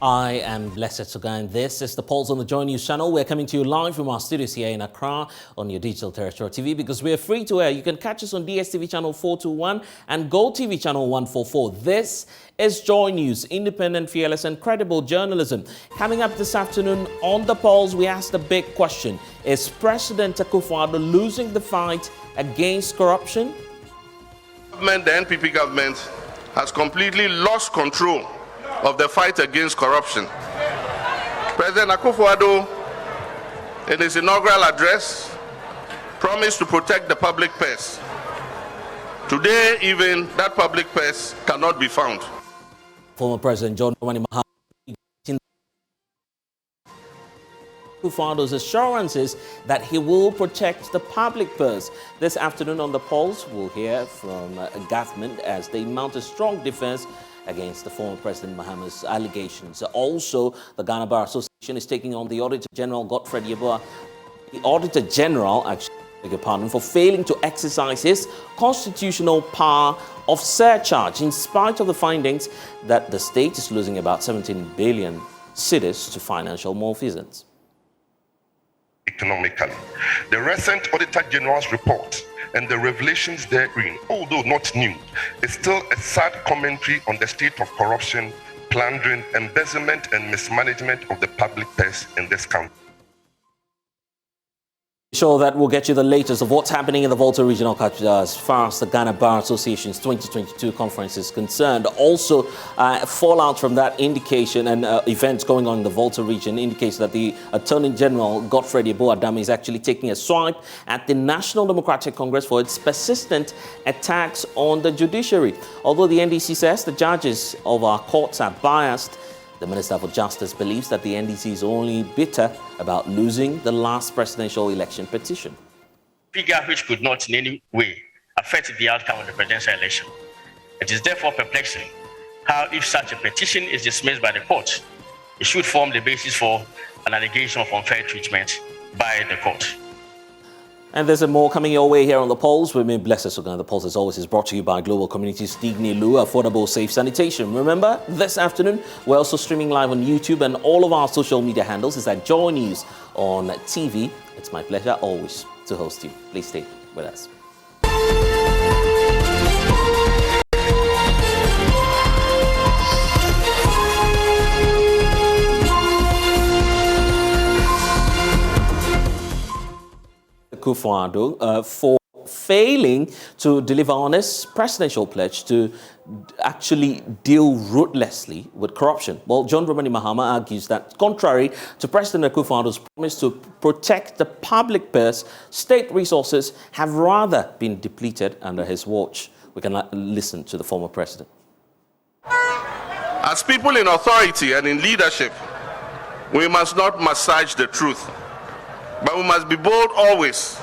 I am Blessed Sogah, and this is the Pulse on the JoyNews channel. We're coming to you live from our studios here in Accra on your digital terrestrial TV because we're free to air. You can catch us on DSTV channel 421 and Gold TV channel 144. This is JoyNews, independent, fearless and credible journalism. Coming up this afternoon on the Pulse, we ask the big question: is President Akufo-Addo losing the fight against corruption? The NPP government has completely lost control of the fight against corruption. President Akufo-Addo, in his inaugural address, promised to protect the public purse. Today, even that public purse cannot be found. Former President John Mahama Akufo-Addo's assurances that he will protect the public purse. This afternoon on the Pulse, we'll hear from government as they mount a strong defense against the former President Mahama's allegations. Also, the Ghana Bar Association is taking on the Auditor General, Godfred Yeboah, the Auditor General, for failing to exercise his constitutional power of surcharge, in spite of the findings that the state is losing about 17 billion cedis to financial malfeasance. Economically, the recent Auditor General's report and the revelations therein, although not new, is still a sad commentary on the state of corruption, plundering, embezzlement and mismanagement of the public purse in this country. Sure, that will get you the latest of what's happening in the Volta regional capital as far as the Ghana Bar Association's 2022 conference is concerned. Also, fallout from that indication and events going on in the Volta region indicates that the Attorney General, Godfred Yeboah, is actually taking a swipe at the National Democratic Congress for its persistent attacks on the judiciary. Although the NDC says the judges of our courts are biased, the Minister for Justice believes that the NDC is only bitter about losing the last presidential election petition. Figure which could not in any way affect the outcome of the presidential election. It is therefore perplexing how, if such a petition is dismissed by the court, it should form the basis for an allegation of unfair treatment by the court. And there's more coming your way here on the Pulse. With me, Blessed Sogah. The Pulse, as always, is brought to you by Global Communities Dignilu, affordable, safe sanitation. Remember, this afternoon, we're also streaming live on YouTube, and all of our social media handles is at JoyNews on TV. It's my pleasure always to host you. Please stay with us. Akufo-Addo for failing to deliver on his presidential pledge to actually deal ruthlessly with corruption. Well, John Dramani Mahama argues that contrary to President Akufo-Addo's promise to protect the public purse, state resources have rather been depleted under his watch. We can listen to the former president. As people in authority and in leadership, we must not massage the truth, but we must be bold always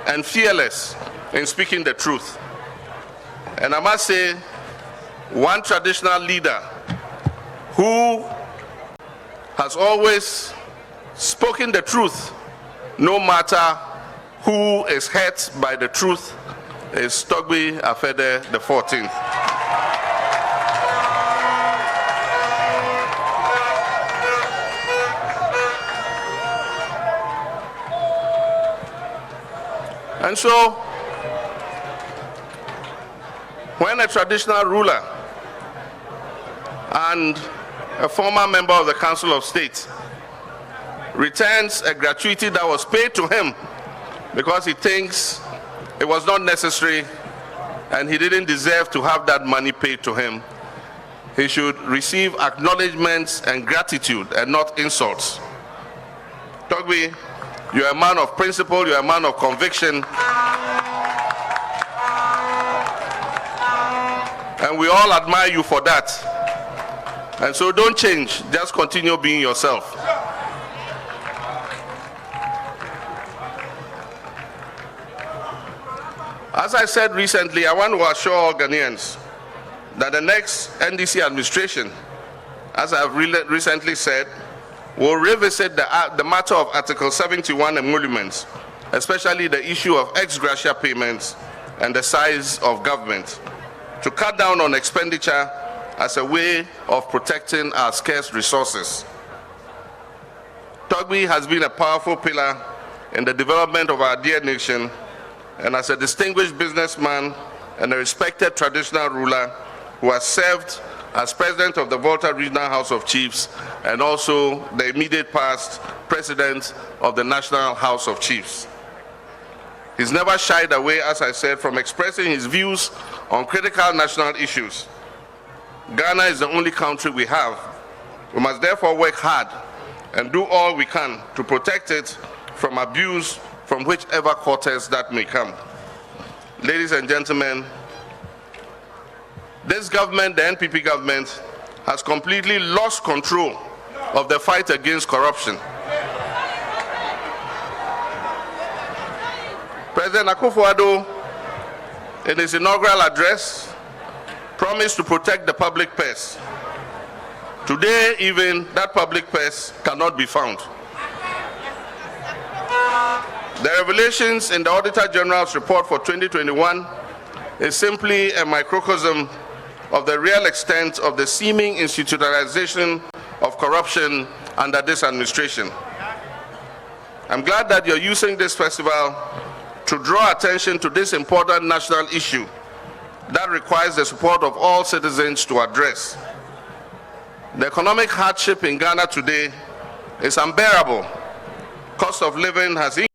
and fearless in speaking the truth. And I must say, one traditional leader who has always spoken the truth, no matter who is hurt by the truth, is Sogah Afede the 14th. And so, when a traditional ruler and a former member of the Council of State returns a gratuity that was paid to him because he thinks it was not necessary and he didn't deserve to have that money paid to him, he should receive acknowledgements and gratitude and not insults. Sogah, you're a man of principle, you're a man of conviction. And we all admire you for that. And so don't change, just continue being yourself. As I said recently, I want to assure all Ghanaians that the next NDC administration, as I've recently said, will revisit the matter of Article 71 emoluments, especially the issue of ex gratia payments and the size of government, to cut down on expenditure as a way of protecting our scarce resources. Togbi has been a powerful pillar in the development of our dear nation, and as a distinguished businessman and a respected traditional ruler who has served as president of the Volta Regional House of Chiefs and also the immediate past president of the National House of Chiefs. He's never shied away, as I said, from expressing his views on critical national issues. Ghana is the only country we have. We must therefore work hard and do all we can to protect it from abuse from whichever quarters that may come. Ladies and gentlemen, this government, the NPP government, has completely lost control of the fight against corruption. President Akufo-Addo, in his inaugural address, promised to protect the public purse. Today, even that public purse cannot be found. The revelations in the Auditor General's report for 2021 is simply a microcosm of the real extent of the seeming institutionalization of corruption under this administration. I'm glad that you're using this festival to draw attention to this important national issue that requires the support of all citizens to address. The economic hardship in Ghana today is unbearable. Cost of living has increased.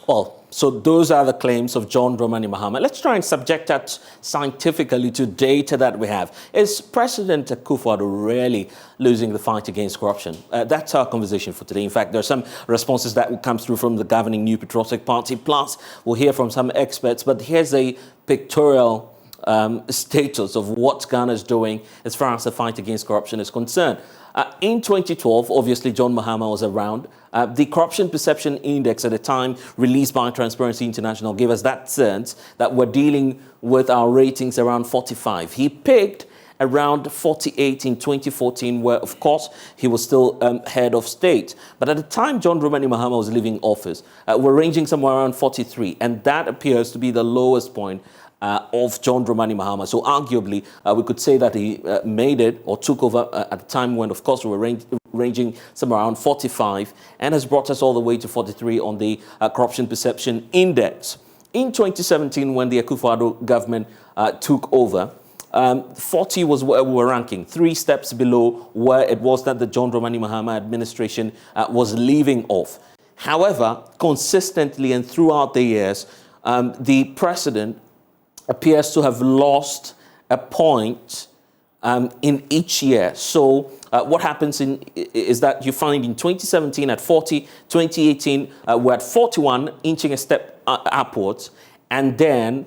Well, so those are the claims of John Dramani Mahama. Let's try and subject that scientifically to data that we have. Is President Akufo-Addo really losing the fight against corruption? That's our conversation for today. In fact, there are some responses that will come through from the governing New Patriotic Party. Plus, we'll hear from some experts. But here's a pictorial status of what Ghana is doing as far as the fight against corruption is concerned. In 2012, obviously, John Mahama was around. The Corruption Perception Index at the time released by Transparency International gave us that sense that we're dealing with our ratings around 45. He peaked around 48 in 2014, where, of course, he was still head of state. But at the time John Dramani Mahama was leaving office, we're ranging somewhere around 43, and that appears to be the lowest point of John Dramani Mahama. So arguably, we could say that he made it or took over at a time when, of course, we were ranging somewhere around 45 and has brought us all the way to 43 on the Corruption Perception Index. In 2017, when the Akufo-Addo government took over, 40 was where we were ranking, 3 steps below where it was that the John Dramani Mahama administration was leaving off. However, consistently and throughout the years, the president appears to have lost a point in each year. So what happens is that you find in 2017 at 40, 2018 we're at 41, inching a step upwards, and then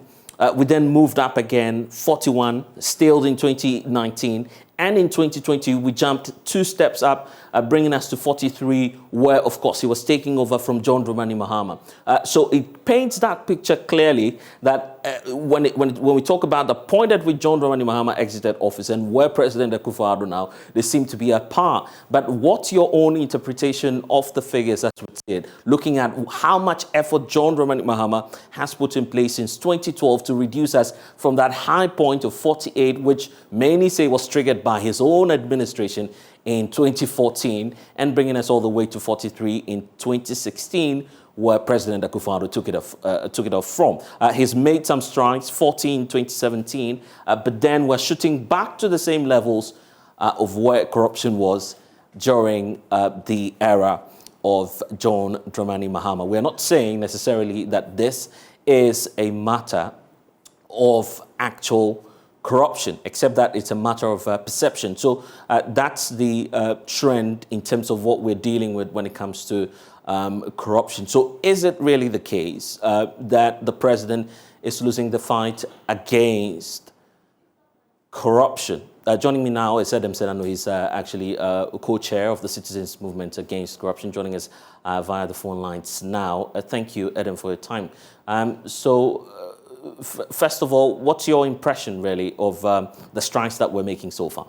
we then moved up again, 41, stalled in 2019, and in 2020 we jumped 2 steps up, bringing us to 43, where, of course, he was taking over from John Dramani Mahama. So it paints that picture clearly that when we talk about the point at which John Dramani Mahama exited office and where President Akufo-Addo now, they seem to be at par. But what's your own interpretation of the figures as we see it, looking at how much effort John Dramani Mahama has put in place since 2012 to reduce us from that high point of 48, which many say was triggered by his own administration in 2014, and bringing us all the way to 43 in 2016, where President Akufo-Addo took it off from. He's made some strides, 14 in 2017, but then we're shooting back to the same levels of where corruption was during the era of John Dramani Mahama. We're not saying necessarily that this is a matter of actual corruption, except that it's a matter of perception. So that's the trend in terms of what we're dealing with when it comes to corruption. So is it really the case that the president is losing the fight against corruption? Joining me now is Adam Sedano. He's actually co-chair of the Citizens Movement Against Corruption, joining us via the phone lines now. Thank you, Adam, for your time. First of all, what's your impression, really, of the strides that we're making so far?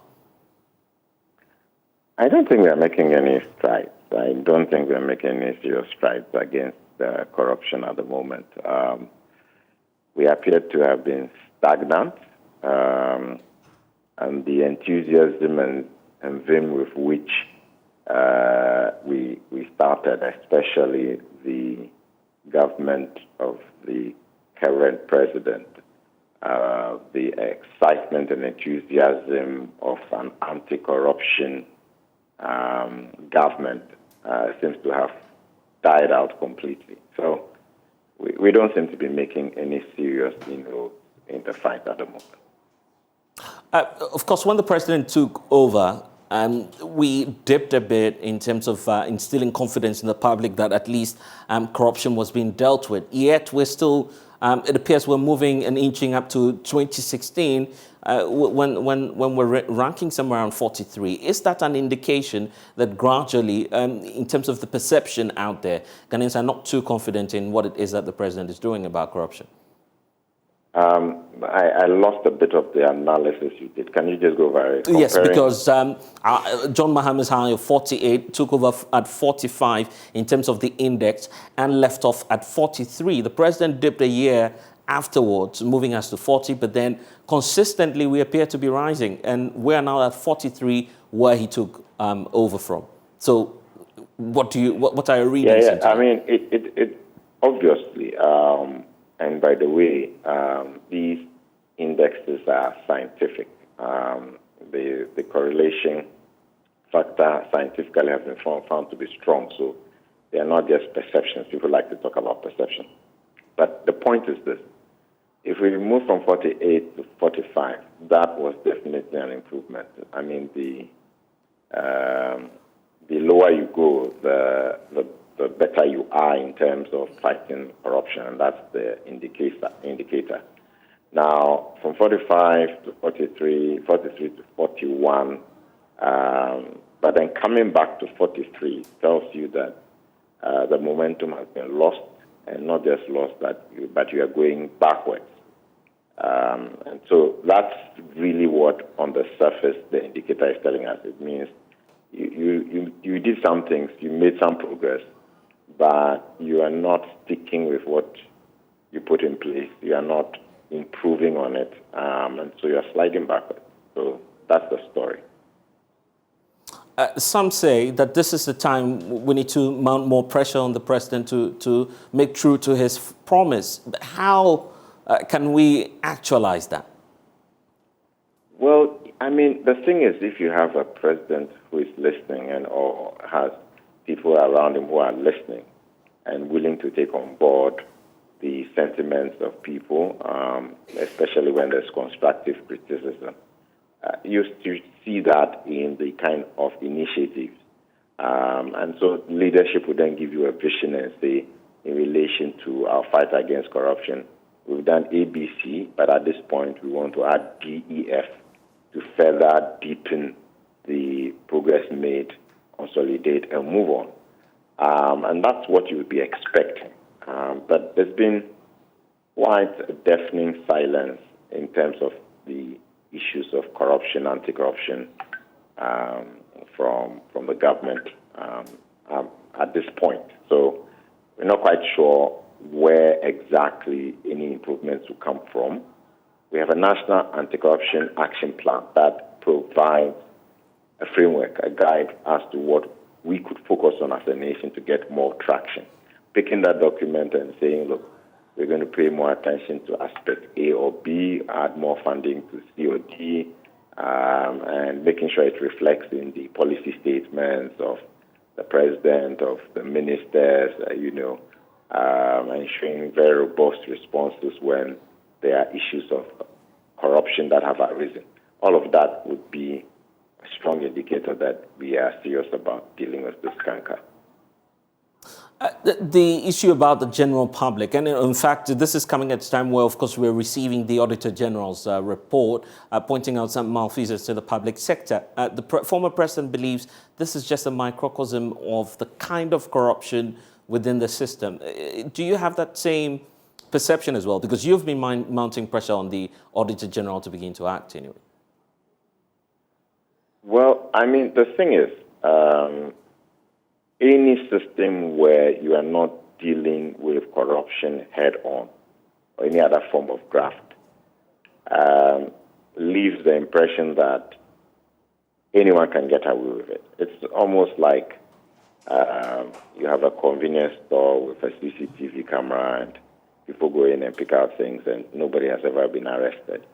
I don't think we're making any strides. I don't think we're making any serious strides against corruption at the moment. we appear to have been stagnant, and the enthusiasm and vim with which we started, especially the government of the current president, the excitement and enthusiasm of an anti-corruption government seems to have died out completely. So we don't seem to be making any serious inroads in the fight at the moment. Of course, when the president took over, we dipped a bit in terms of instilling confidence in the public that at least corruption was being dealt with. Yet we're still, it appears we're moving and inching up to 2016 when we're ranking somewhere around 43. Is that an indication that gradually, in terms of the perception out there, Ghanaians are not too confident in what it is that the president is doing about corruption? I lost a bit of the analysis you did. Can you just go over it? Yes, because John Mahama's high of 48 took over at 45 in terms of the index and left off at 43. The president dipped a year afterwards, moving us to 40, but then consistently we appear to be rising, and we're now at 43 where he took over from. So what are your readings? Yeah. I mean, it obviously, and by the way, these indexes are scientific. The correlation factor scientifically has been found to be strong, so they are not just perceptions. People like to talk about perception. But the point is this. If we move from 48 to 45, that was definitely an improvement. I mean, the lower you go, the better you are in terms of fighting corruption, and that's the indicator. Now, from 45 to 43, 43 to 41, but then coming back to 43 tells you that the momentum has been lost, and not just lost, but you are going backwards. And so that's really what, on the surface, the indicator is telling us. It means you did some things, you made some progress, but you are not sticking with what you put in place. You are not improving on it, and so you are sliding backwards. So that's the story. Some say that this is the time we need to mount more pressure on the president to make true to his promise. But how can we actualize that? Well, I mean, the thing is, if you have a president who is listening or has people around him who are listening and willing to take on board the sentiments of people, especially when there's constructive criticism, you see that in the kind of initiatives. And so leadership would then give you a vision and say, in relation to our fight against corruption, we've done ABC, but at this point we want to add DEF to further deepen the progress made, consolidate, and move on. And that's what you would be expecting. But there's been quite a deafening silence in terms of the issues of corruption, anti-corruption from the government at this point. So we're not quite sure where exactly any improvements will come from. We have a national anti-corruption action plan that provides a framework, a guide as to what we could focus on as a nation to get more traction. Picking that document and saying, look, we're going to pay more attention to aspect A or B, add more funding to C or D, and making sure it reflects in the policy statements of the president, of the ministers, ensuring very robust responses when there are issues of corruption that have arisen. All of that would be a strong indicator that we are serious about dealing with this canker. The issue about the general public, and in fact, this is coming at a time where, of course, we're receiving the Auditor General's report pointing out some malfeasance to the public sector. The former president believes this is just a microcosm of the kind of corruption within the system. Do you have that same perception as well? Because you've been mounting pressure on the Auditor General to begin to act anyway. Well, I mean, the thing is, any system where you are not dealing with corruption head on or any other form of graft, leaves the impression that anyone can get away with it. It's almost like you have a convenience store with a CCTV camera and people go in and pick out things and nobody has ever been arrested.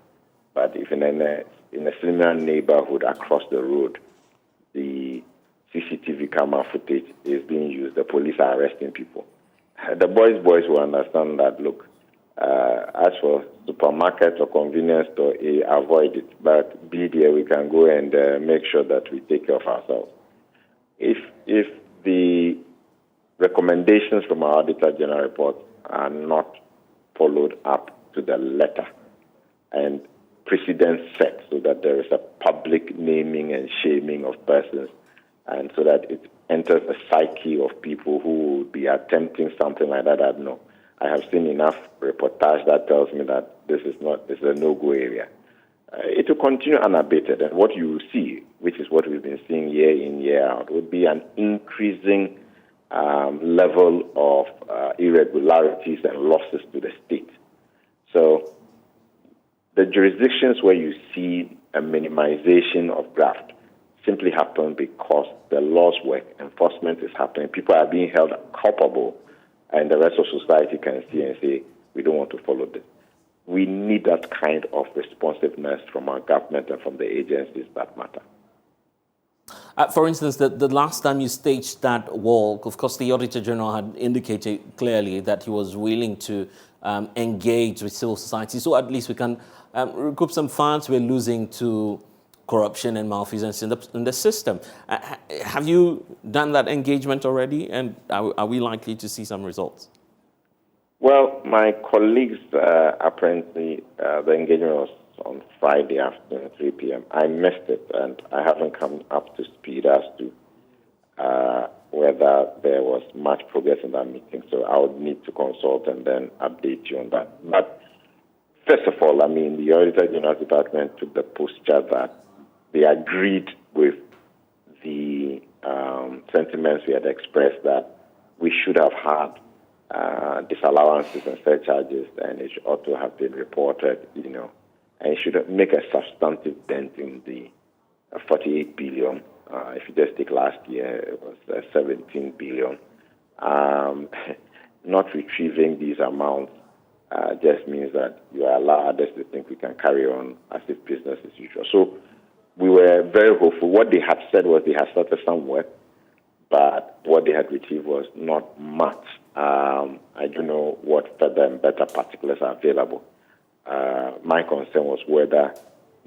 But if in a similar neighborhood across the road, the CCTV camera footage is being used, the police are arresting people. The boys will understand that, look, as for supermarkets or convenience store, avoid it. But B, there we can go and make sure that we take care of ourselves. If the recommendations from our Auditor General report are not followed up to the letter and precedents set so that there is a public naming and shaming of persons and so that it enters a psyche of people who will be attempting something like that, no. I have seen enough reportage that tells me that this is a no-go area. It will continue unabated, and what you will see, which is what we've been seeing year in, year out, would be an increasing level of irregularities and losses to the state. So the jurisdictions where you see a minimization of graft simply happen because the laws work, enforcement is happening, people are being held culpable, and the rest of society can see and say, we don't want to follow this. We need that kind of responsiveness from our government and from the agencies that matter. For instance, the last time you staged that walk, of course, the Auditor General had indicated clearly that he was willing to engage with civil society, so at least we can recoup some funds we're losing to corruption and malfeasance in the system. Have you done that engagement already, and are we likely to see some results? Well, my colleagues, apparently, the engagement was on Friday afternoon, 3 p.m. I missed it, and I haven't come up to speed as to whether there was much progress in that meeting, so I would need to consult and then update you on that. But first of all, the Auditor General's Department took the posture that they agreed with the sentiments we had expressed that we should have had disallowances and surcharges, and it should ought to have been reported, and it should make a substantive dent in the 48 billion. If you just take last year, it was 17 billion. Not retrieving these amounts just means that you allow others to think we can carry on as if business as usual. So we were very hopeful. What they had said was they had started some work, but what they had retrieved was not much. I don't know what further and better particulars are available. My concern was whether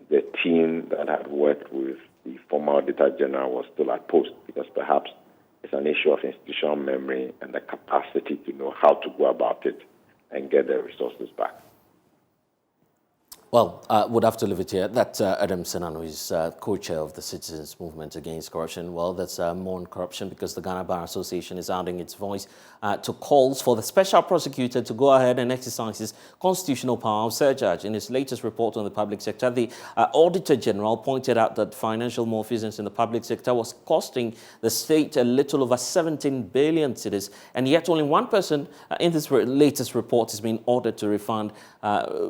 the team that had worked with the former Auditor General was still at post, because perhaps it's an issue of institutional memory and the capacity to know how to go about it and get the resources back. Well, we'd have to leave it here. That Adam Senano is co-chair of the Citizens Movement Against Corruption. Well, that's more on corruption because the Ghana Bar Association is adding its voice to calls for the special prosecutor to go ahead and exercise his constitutional power of surcharge. In his latest report on the public sector, the Auditor General pointed out that financial malfeasance in the public sector was costing the state a little over 17 billion cedis, and yet only one person in this latest report is being ordered to refund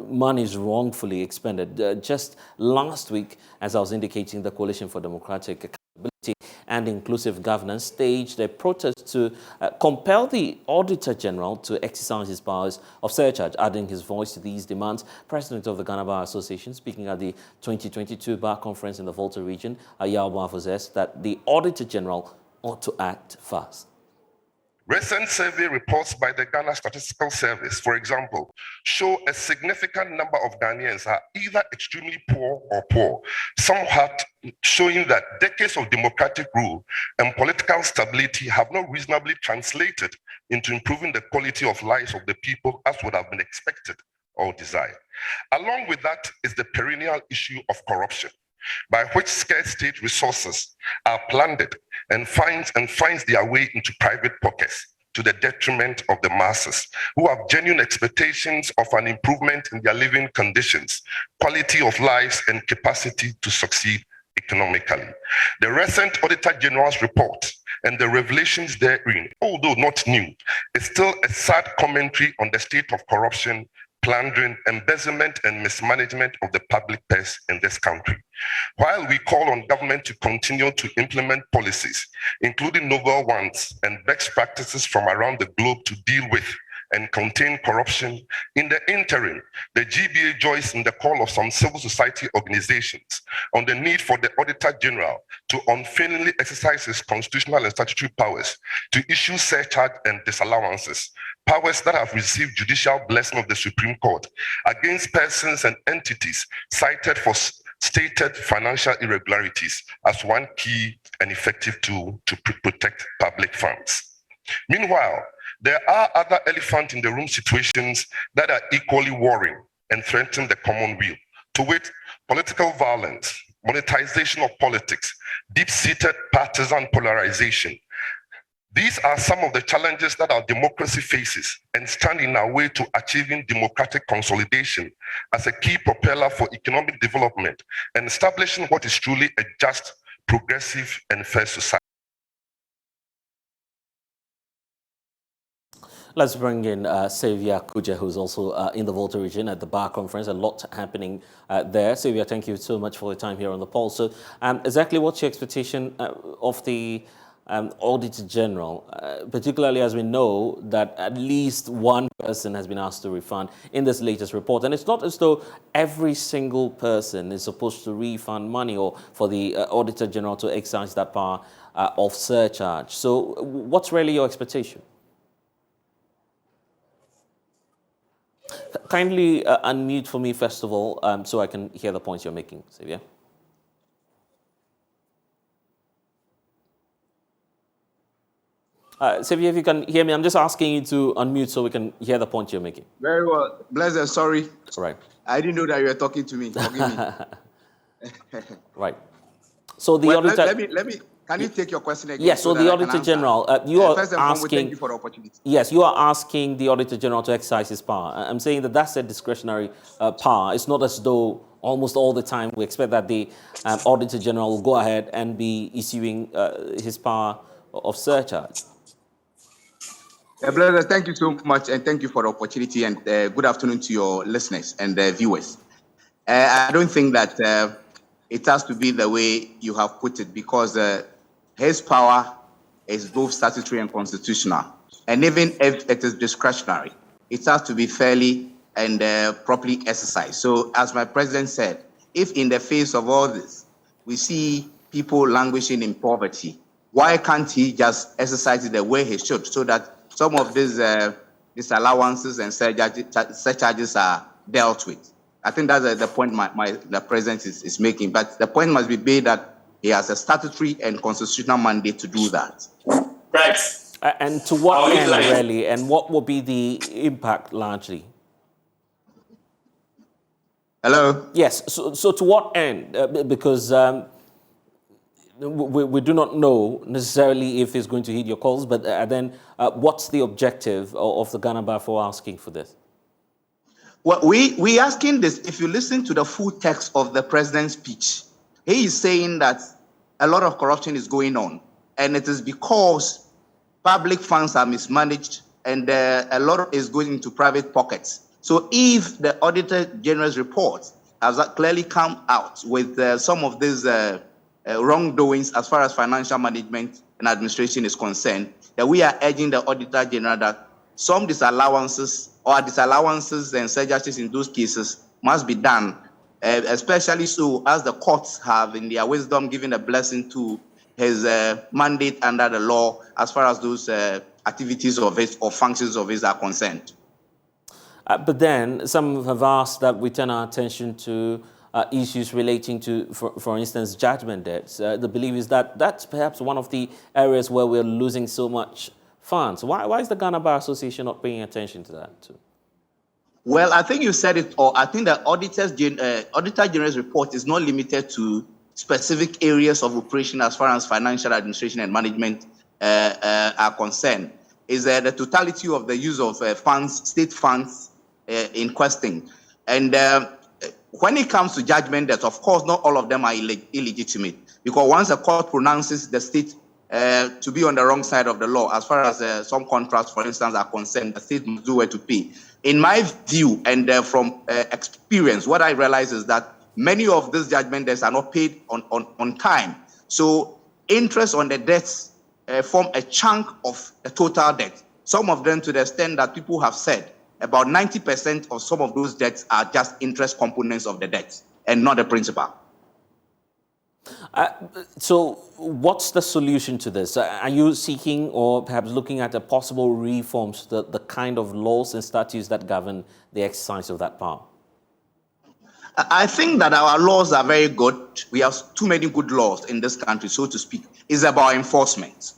monies wrongfully expended. Just last week, as I was indicating, the Coalition for Democratic Accountability and Inclusive Governance staged a protest to compel the Auditor General to exercise his powers of surcharge, adding his voice to these demands. President of the Ghana Bar Association, speaking at the 2022 Bar Conference in the Volta region, Ayaw Bafo, that the Auditor General ought to act fast. Recent survey reports by the Ghana Statistical Service, for example, show a significant number of Ghanaians are either extremely poor or poor, somewhat showing that decades of democratic rule and political stability have not reasonably translated into improving the quality of lives of the people as would have been expected or desired. Along with that is the perennial issue of corruption, by which scarce state resources are plundered and finds their way into private pockets to the detriment of the masses who have genuine expectations of an improvement in their living conditions, quality of lives, and capacity to succeed economically. The recent Auditor General's report and the revelations therein, although not new, is still a sad commentary on the state of corruption plundering, embezzlement, and mismanagement of the public purse in this country. While we call on government to continue to implement policies, including novel ones and best practices from around the globe to deal with and contain corruption, in the interim, the GBA joins in the call of some civil society organizations on the need for the Auditor General to unfailingly exercise his constitutional and statutory powers to issue surcharge and disallowances, powers that have received judicial blessing of the Supreme Court against persons and entities cited for stated financial irregularities as one key and effective tool to protect public funds. Meanwhile, there are other elephant in the room situations that are equally worrying and threaten the common weal, to wit, political violence, monetization of politics, deep-seated partisan polarization. These are some of the challenges that our democracy faces and stand in our way to achieving democratic consolidation as a key propeller for economic development and establishing what is truly a just, progressive, and fair society. Let's bring in Sylvia Kuja, who's also in the Volta region at the Bar Conference. A lot happening there. Sylvia, thank you so much for your time here on the poll. So exactly what's your expectation of the Auditor General, particularly as we know that at least one person has been asked to refund in this latest report. And it's not as though every single person is supposed to refund money or for the Auditor General to exercise that power of surcharge. So what's really your expectation? Kindly unmute for me, first of all, so I can hear the points you're making, Sylvia. Sylvia, if you can hear me, I'm just asking you to unmute so we can hear the point you're making. Very well. Blessed, sorry. All right. I didn't know that you were talking to me. Forgive me. Right. So the auditor... Let me, can you take your question again? Yes, so the Auditor General, you are first and asking... foremost, thank you for the opportunity. Yes, you are asking the Auditor General to exercise his power. I'm saying that that's a discretionary power. It's not as though almost all the time we expect that the Auditor General will go ahead and be issuing his power of surcharge. Blessed, thank you so much, and thank you for the opportunity, and good afternoon to your listeners and viewers. I don't think that it has to be the way you have put it, because his power is both statutory and constitutional. And even if it is discretionary, it has to be fairly and properly exercised. So as my president said, if in the face of all this, we see people languishing in poverty, why can't he just exercise it the way he should, so that some of these allowances and surcharges are dealt with? I think that's the point the president is making. But the point must be made that he has a statutory and constitutional mandate to do that. Right. And to what end, really? And what will be the impact largely? Hello? Yes. So to what end? Because we do not know necessarily if it's going to hit your calls, but then what's the objective of the Ghana Bar for asking for this? Well, we asking this. If you listen to the full text of the president's speech, he is saying that a lot of corruption is going on, and it is because public funds are mismanaged and a lot is going into private pockets. So if the Auditor General's report has clearly come out with some of these wrongdoings as far as financial management and administration is concerned, that we are urging the Auditor General that some disallowances and surcharges in those cases must be done, especially so as the courts have in their wisdom given a blessing to his mandate under the law as far as those activities of his or functions of his are concerned. But then some have asked that we turn our attention to issues relating to, for instance, judgment debts. The belief is that that's perhaps one of the areas where we're losing so much funds. Why is the Ghana Bar Association not paying attention to that too? Well, I think you said it, or I think the Auditor General's report is not limited to specific areas of operation as far as financial administration and management are concerned. Is the totality of the use of funds, state funds in question. And when it comes to judgment debts, of course, not all of them are illegitimate, because once a court pronounces the state to be on the wrong side of the law as far as some contracts, for instance, are concerned. The state must do where to pay. In my view, and from experience, what I realize is that many of these judgment debts are not paid on time. So interest on the debts form a chunk of the total debt. Some of them to the extent that people have said about 90% of some of those debts are just interest components of the debt and not the principal. So what's the solution to this? Are you seeking or perhaps looking at a possible reforms to the kind of laws and statutes that govern the exercise of that power? I think that our laws are very good. We have too many good laws in this country, so to speak. It's about enforcement.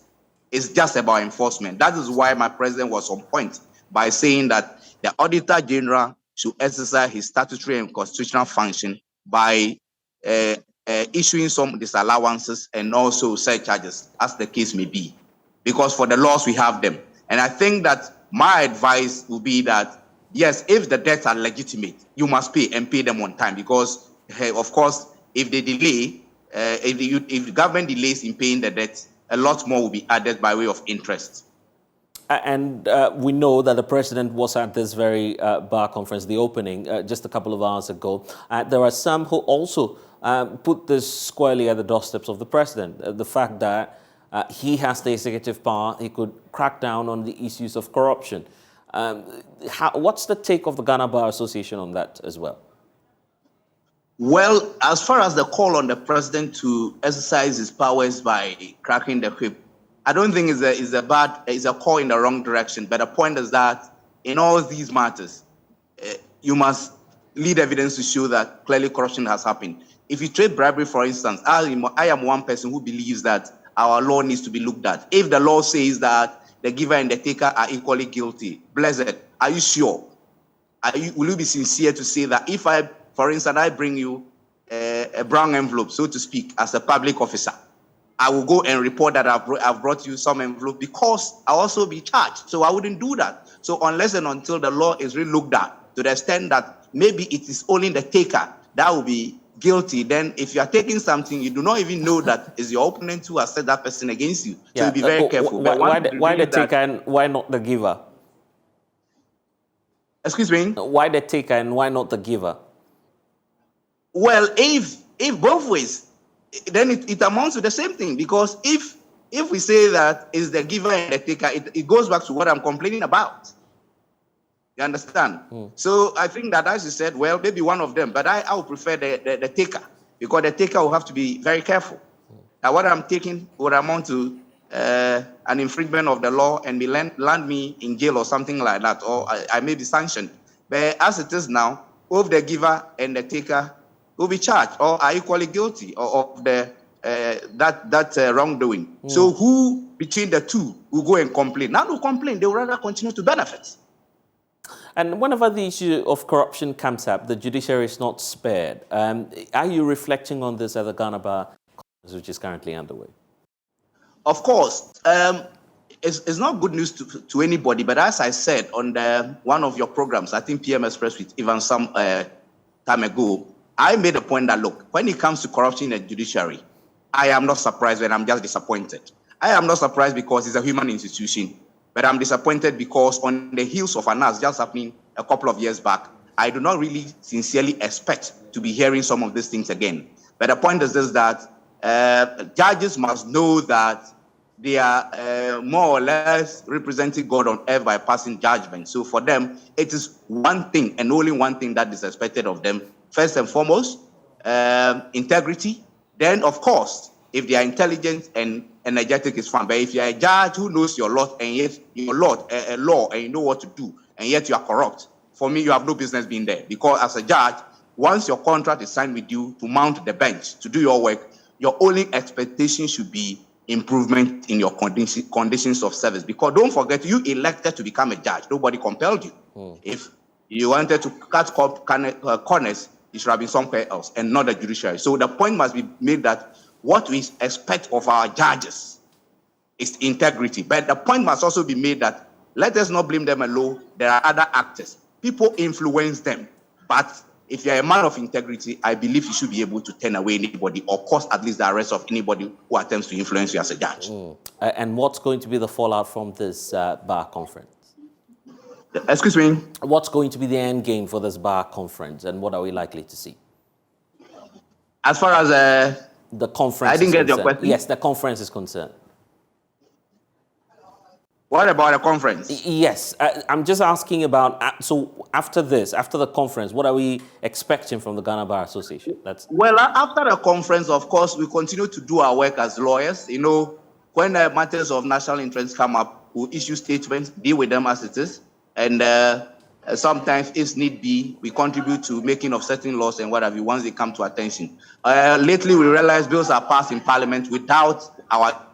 It's just about enforcement. That is why my president was on point by saying that the Auditor General should exercise his statutory and constitutional function by issuing some disallowances and also surcharges, as the case may be. Because for the laws, we have them. And I think that my advice would be that, yes, if the debts are legitimate, you must pay and pay them on time. Because, of course, if they delay, if the government delays in paying the debts, a lot more will be added by way of interest. And we know that the president was at this very bar conference, the opening, just a couple of hours ago. There are some who also put this squarely at the doorsteps of the president. The fact that he has the executive power, he could crack down on the issues of corruption. What's the take of the Ghana Bar Association on that as well? Well, as far as the call on the president to exercise his powers by cracking the whip, I don't think it's a call in the wrong direction. But the point is that in all these matters, you must lead evidence to show that clearly corruption has happened. If you trade bribery, for instance, I am one person who believes that our law needs to be looked at. If the law says that the giver and the taker are equally guilty, blessed, are you sure? Will you be sincere to say that if for instance, I bring you a brown envelope, so to speak, as a public officer, I will go and report that I've brought you some envelope because I'll also be charged. So I wouldn't do that. So unless and until the law is really looked at to the extent that maybe it is only the taker that will be guilty, then if you are taking something, you do not even know that is your opponent who has set that person against you. So you be very careful. Why the taker and why not the giver? Excuse me? Why the taker and why not the giver? Well, if both ways, then it amounts to the same thing. Because if we say that is the giver and the taker, it goes back to what I'm complaining about. You understand? So I think that, as you said, well, maybe one of them, but I would prefer the taker, because the taker will have to be very careful. Now, what I'm taking would amount to an infringement of the law and land me in jail or something like that, or I may be sanctioned. But as it is now, both the giver and the taker will be charged or are equally guilty of that wrongdoing. So who between the two will go and complain? Now, no complain, they will rather continue to benefit. And whenever the issue of corruption comes up, the judiciary is not spared. Are you reflecting on this at the Ghana Bar Conference, which is currently underway? Of course. It's not good news to anybody, but as I said on one of your programs, I think PM Express with even some time ago, I made a point that, look, when it comes to corruption in the judiciary, I am not surprised when I'm just disappointed. I am not surprised because it's a human institution, but I'm disappointed because on the heels of an act just happening a couple of years back, I do not really sincerely expect to be hearing some of these things again. But the point is this, that judges must know that they are more or less representing God on earth by passing judgment. So for them, it is one thing and only one thing that is expected of them. First and foremost, integrity. Then, of course, if they are intelligent and energetic, it's fine. But if you are a judge who knows your law and yet your law and you know what to do, and yet you are corrupt, for me, you have no business being there. Because as a judge, once your contract is signed with you to mount the bench to do your work, your only expectation should be improvement in your conditions of service. Because don't forget, you elected to become a judge. Nobody compelled you. If you wanted to cut corners, it should have been somewhere else and not the judiciary. So the point must be made that what we expect of our judges is integrity. But the point must also be made that let us not blame them alone. There are other actors. People influence them. But if you're a man of integrity, I believe you should be able to turn away anybody or cause at least the arrest of anybody who attempts to influence you as a judge. And what's going to be the fallout from this bar conference? Excuse me? What's going to be the end game for this bar conference, and what are we likely to see? As far as the conference I didn't get your question. Yes, the conference is concerned. What about the conference? Yes, I'm just asking about, so after this, after the conference, what are we expecting from the Ghana Bar Association? Well, after the conference, of course, we continue to do our work as lawyers. You know, when matters of national interest come up, we'll issue statements, deal with them as it is. And sometimes, if need be, we contribute to making of certain laws and what have you once they come to attention. Lately, we realized bills are passed in Parliament without our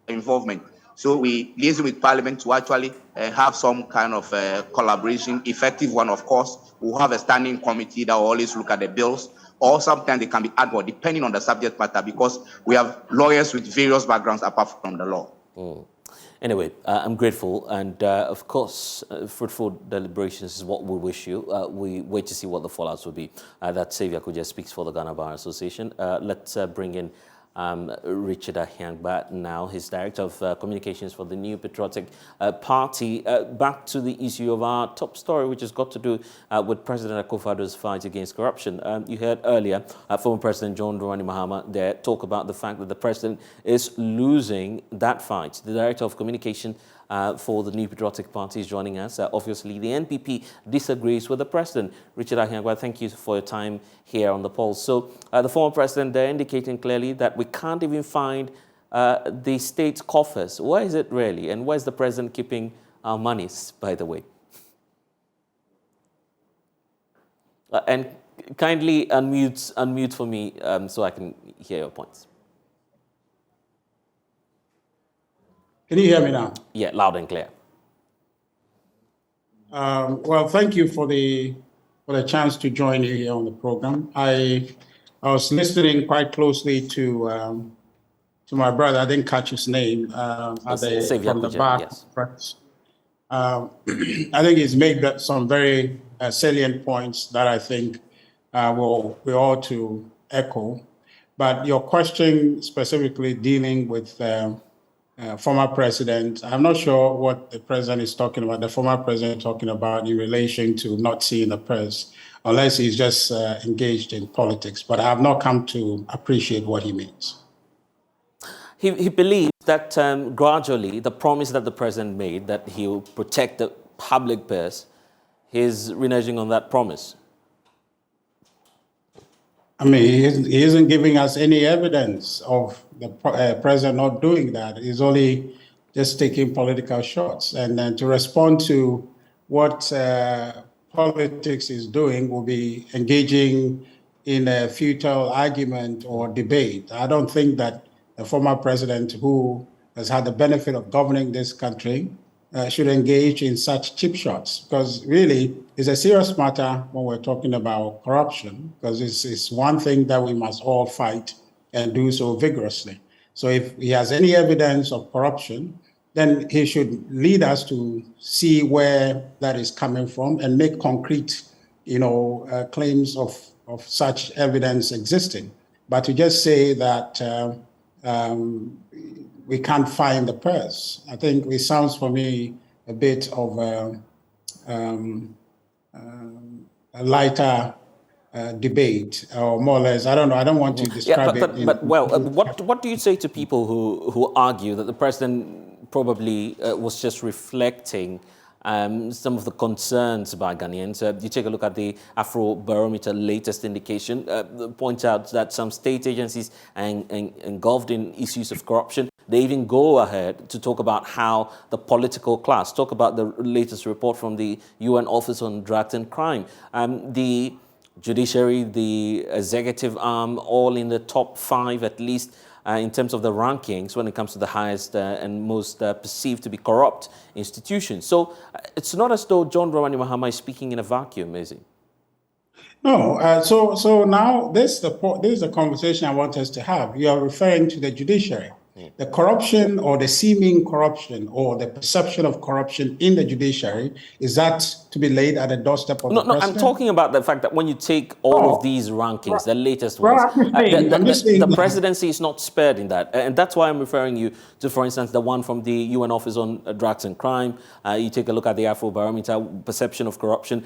involvement. So we liaise with Parliament to actually have some kind of collaboration, effective one, of course. We'll have a standing committee that will always look at the bills, or sometimes they can be ad hoc, depending on the subject matter, because we have lawyers with various backgrounds apart from the law. Anyway, I'm grateful, and of course, fruitful deliberations is what we wish you. We wait to see what the fallouts will be. That Xavier Kujia speaks for the Ghana Bar Association. Let's bring in Richard Ahiangba now. He's Director of Communications for the New Patriotic Party. Back to the issue of our top story, which has got to do with President Akufo-Addo's fight against corruption. You heard earlier former President John Dramani Mahama there talk about the fact that the president is losing that fight. The Director of Communication for the New Patriotic Party is joining us. Obviously, the NPP disagrees with the president. Richard Ahiangba, thank you for your time here on the Pulse. So the former president, they're indicating clearly that we can't even find the state's coffers. Where is it really? And where's the president keeping our monies, by the way? And kindly unmute for me so I can hear your points. Can you hear me now? Yeah, loud and clear. Well, thank you for the chance to join you here on the program. I was listening quite closely to my brother. I didn't catch his name from the back. Yes. I think he's made some very salient points that I think we ought to echo. But your question specifically dealing with former president, I'm not sure what the president is talking about, the former president talking about in relation to not seeing the press, unless he's just engaged in politics. But I have not come to appreciate what he means. He believes that gradually the promise that the president made that he will protect the public purse, he's reneging on that promise. I mean, he isn't giving us any evidence of the president not doing that. He's only just taking political shots. And then to respond to what politics is doing will be engaging in a futile argument or debate. I don't think that the former president, who has had the benefit of governing this country, should engage in such cheap shots, because really it's a serious matter when we're talking about corruption, because it's one thing that we must all fight and do so vigorously. So if he has any evidence of corruption, then he should lead us to see where that is coming from and make concrete, claims of such evidence existing. But to just say that we can't find the purse, I think it sounds for me a bit of a lighter debate, or more or less. I don't know. I don't want to describe it. What do you say to people who argue that the president probably was just reflecting some of the concerns by Ghanaians? You take a look at the Afrobarometer latest indication, points out that some state agencies are engulfed in issues of corruption. They even go ahead to talk about how the political class, talk about the latest report from the UN Office on Drugs and Crime, the judiciary, the executive arm, all in the top 5 at least in terms of the rankings when it comes to the highest and most perceived to be corrupt institutions. So it's not as though John Dramani Mahama is speaking in a vacuum, is he? No. So now this is the conversation I want us to have. You are referring to the judiciary. The corruption or the seeming corruption or the perception of corruption in the judiciary, is that to be laid at the doorstep of No, the no, president? I'm talking about the fact that when you take all of these rankings, the latest Well, ones, I'm just saying the that. presidency is not spared in that. And that's why I'm referring you to, for instance, the one from the UN Office on Drugs and Crime. You take a look at the Afrobarometer, perception of corruption.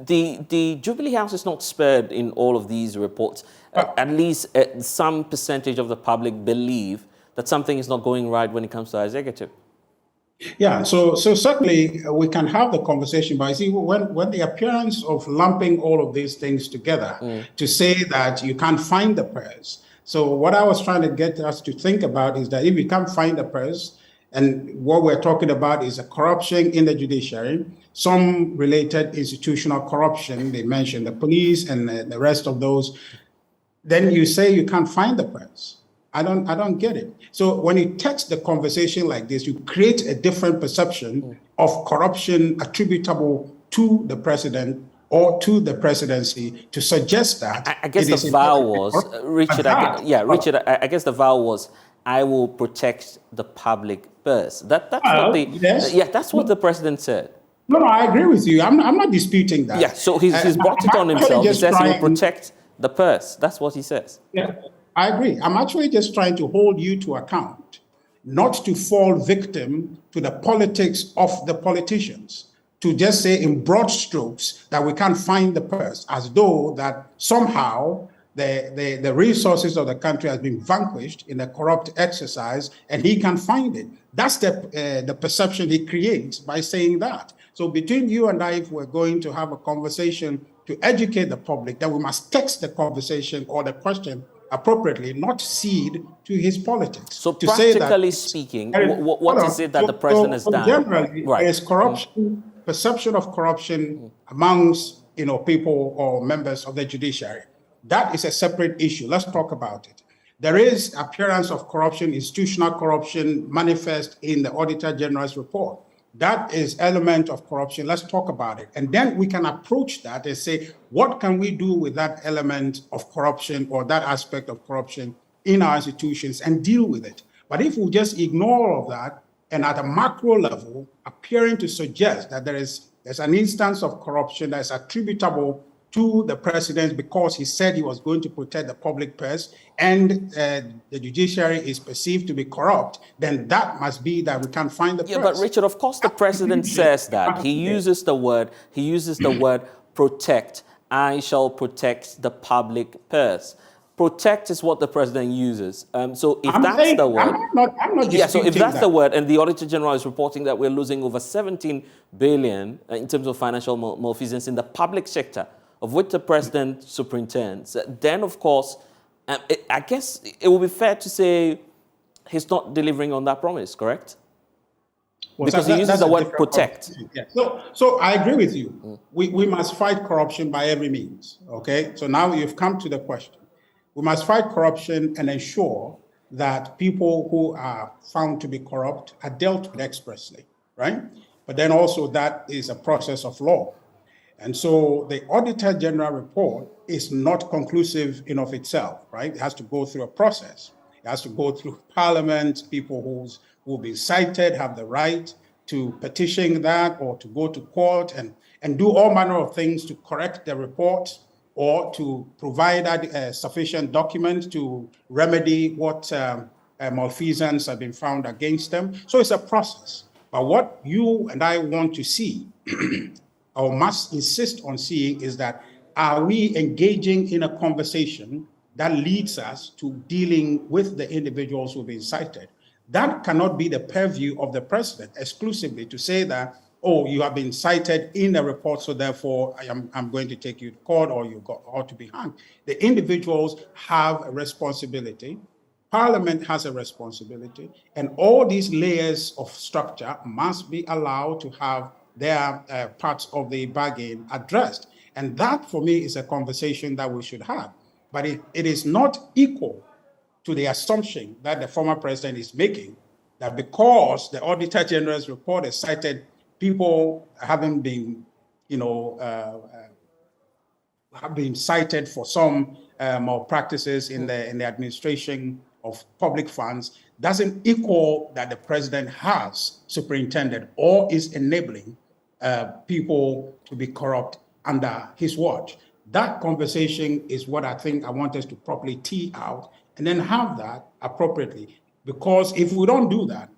The Jubilee House is not spared in all of these reports. At least some percentage of the public believe that something is not going right when it comes to our executive. Yeah, so certainly we can have the conversation, but I see when the appearance of lumping all of these things together to say that you can't find the purse. So what I was trying to get us to think about is that if we can't find the purse, and what we're talking about is a corruption in the judiciary, some related institutional corruption, they mentioned the police and the rest of those, then you say you can't find the purse. I don't get it. So when you text the conversation like this, you create a different perception of corruption attributable to the president or to the presidency to suggest that. I guess the vow was, Richard, Richard, I guess the vow was, I will protect the public purse. That's what the, yes. That's what the president said. No, I agree with you. I'm not disputing that. Yeah, so he's brought it on himself. He says he will protect the purse. That's what he says. Yeah, I agree. I'm actually just trying to hold you to account, not to fall victim to the politics of the politicians, to just say in broad strokes that we can't find the purse, as though that somehow the resources of the country has been vanquished in a corrupt exercise and he can find it. That's the perception he creates by saying that. So between you and I, if we're going to have a conversation to educate the public, that we must text the conversation or the question appropriately, not cede to his politics. So practically speaking, what is it that the president has done? Generally, there is corruption, perception of corruption amongst people or members of the judiciary. That is a separate issue. Let's talk about it. There is appearance of corruption, institutional corruption manifest in the Auditor General's report. That is element of corruption. Let's talk about it. And then we can approach that and say, what can we do with that element of corruption or that aspect of corruption in our institutions and deal with it? But if we just ignore all of that and at a macro level, appearing to suggest that there's an instance of corruption that is attributable to the president because he said he was going to protect the public purse and the judiciary is perceived to be corrupt, then that must be that we can't find the purse. Yeah, but Richard, of course the president says that. He uses the word protect. I shall protect the public purse. Protect is what the president uses. So if that's the word, I'm not so if that's that. the word, and the Auditor General is reporting that we're losing over 17 billion in terms of financial malfeasance in the public sector, of which the president superintends, then of course, I guess it would be fair to say he's not delivering on that promise, correct? Well, because he uses the word protect. Yeah. So I agree with you. We must fight corruption by every means, okay? So now you've come to the question. We must fight corruption and ensure that people who are found to be corrupt are dealt with expressly, right? But then also that is a process of law. And so the Auditor General report is not conclusive in of itself, right? It has to go through a process. It has to go through Parliament. People who've been cited have the right to petition that or to go to court and do all manner of things to correct the report or to provide sufficient documents to remedy what malfeasance have been found against them. So it's a process. But what you and I want to see or must insist on seeing is that, are we engaging in a conversation that leads us to dealing with the individuals who've been cited? That cannot be the purview of the president exclusively to say that, oh, you have been cited in a report, so therefore I'm going to take you to court or you ought to be hanged. The individuals have a responsibility. Parliament has a responsibility, and all these layers of structure must be allowed to have their parts of the bargain addressed. And that, for me, is a conversation that we should have. But it is not equal to the assumption that the former president is making, that because the Auditor General's report has cited people having been, have been cited for some malpractices in the administration of public funds doesn't equal that the president has superintended or is enabling people to be corrupt under his watch. That conversation is what I think I want us to properly tee out and then have that appropriately. Because if we don't do that,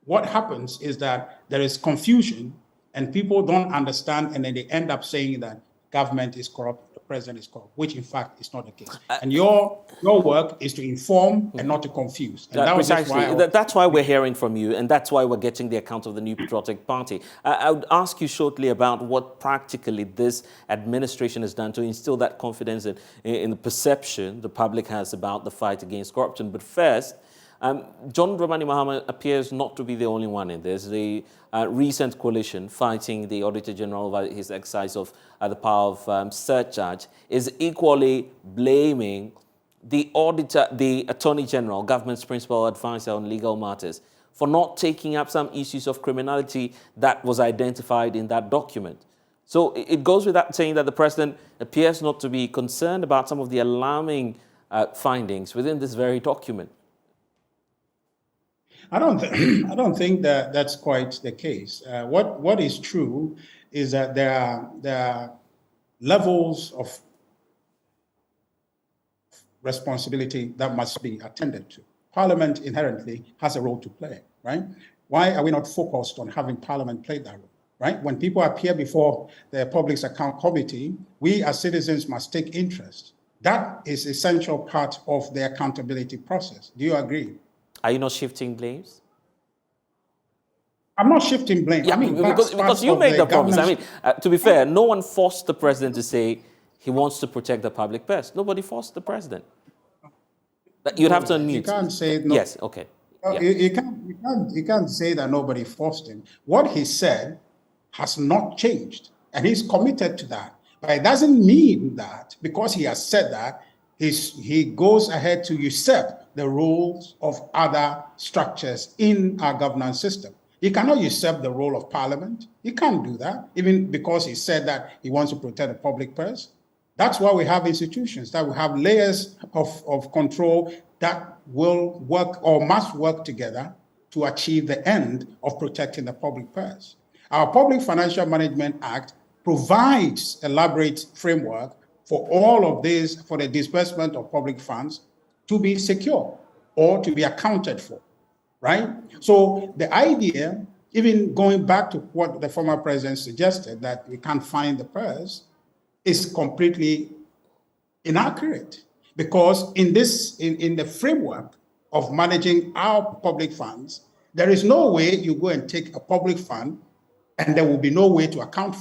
what happens is that there is confusion and people don't understand, and then they end up saying that government is corrupt, the president is corrupt, which in fact is not the case. And your work is to inform and not to confuse. And precisely. That's why we're hearing from you, and that's why we're getting the account of the New Patriotic Party. I would ask you shortly about what practically this administration has done to instill that confidence in the perception the public has about the fight against corruption. But first, John Dramani Mahama appears not to be the only one in this. The recent coalition fighting the Auditor General over his exercise of the power of surcharge is equally blaming the auditor, the Attorney General, government's principal advisor on legal matters, for not taking up some issues of criminality that was identified in that document. So it goes without saying that the president appears not to be concerned about some of the alarming findings within this very document. I don't think that that's quite the case. What is true is that there are levels of responsibility that must be attended to. Parliament inherently has a role to play, right? Why are we not focused on having Parliament play that role, right? When people appear before the Public Account Committee, we as citizens must take interest. That is an essential part of the accountability process. Do you agree? Are you not shifting blames? I'm not shifting blame. Yeah, I mean, because you made the promise. I mean, to be fair, no one forced the president to say he wants to protect the public purse. Nobody forced the president. You'd have to unmute. You can't say no. Yes, okay. Yeah. You can't say that nobody forced him. What he said has not changed, and he's committed to that. But it doesn't mean that because he has said that, he goes ahead to usurp the roles of other structures in our governance system. He cannot usurp the role of Parliament. He can't do that, even because he said that he wants to protect the public purse. That's why we have institutions, that we have layers of control that will work or must work together to achieve the end of protecting the public purse. Our Public Financial Management Act provides elaborate framework for all of this, for the disbursement of public funds to be secure or to be accounted for, right? So the idea, even going back to what the former president suggested, that we can't find the purse, is completely inaccurate. Because in the framework of managing our public funds, there is no way you go and take a public fund and there will be no way to account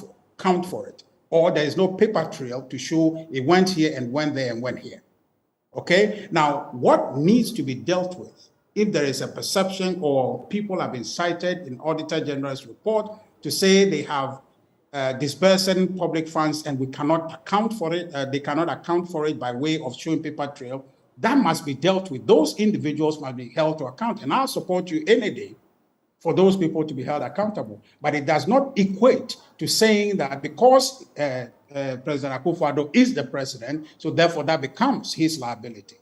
for it. Or there is no paper trail to show it went here and went there and went here. Okay? Now, what needs to be dealt with, if there is a perception or people have been cited in Auditor General's report to say they have disbursing public funds and we cannot account for it, they cannot account for it by way of showing paper trail, that must be dealt with. Those individuals must be held to account. And I'll support you any day for those people to be held accountable. But it does not equate to saying that because President Akufo-Addo is the president, so therefore that becomes his liability.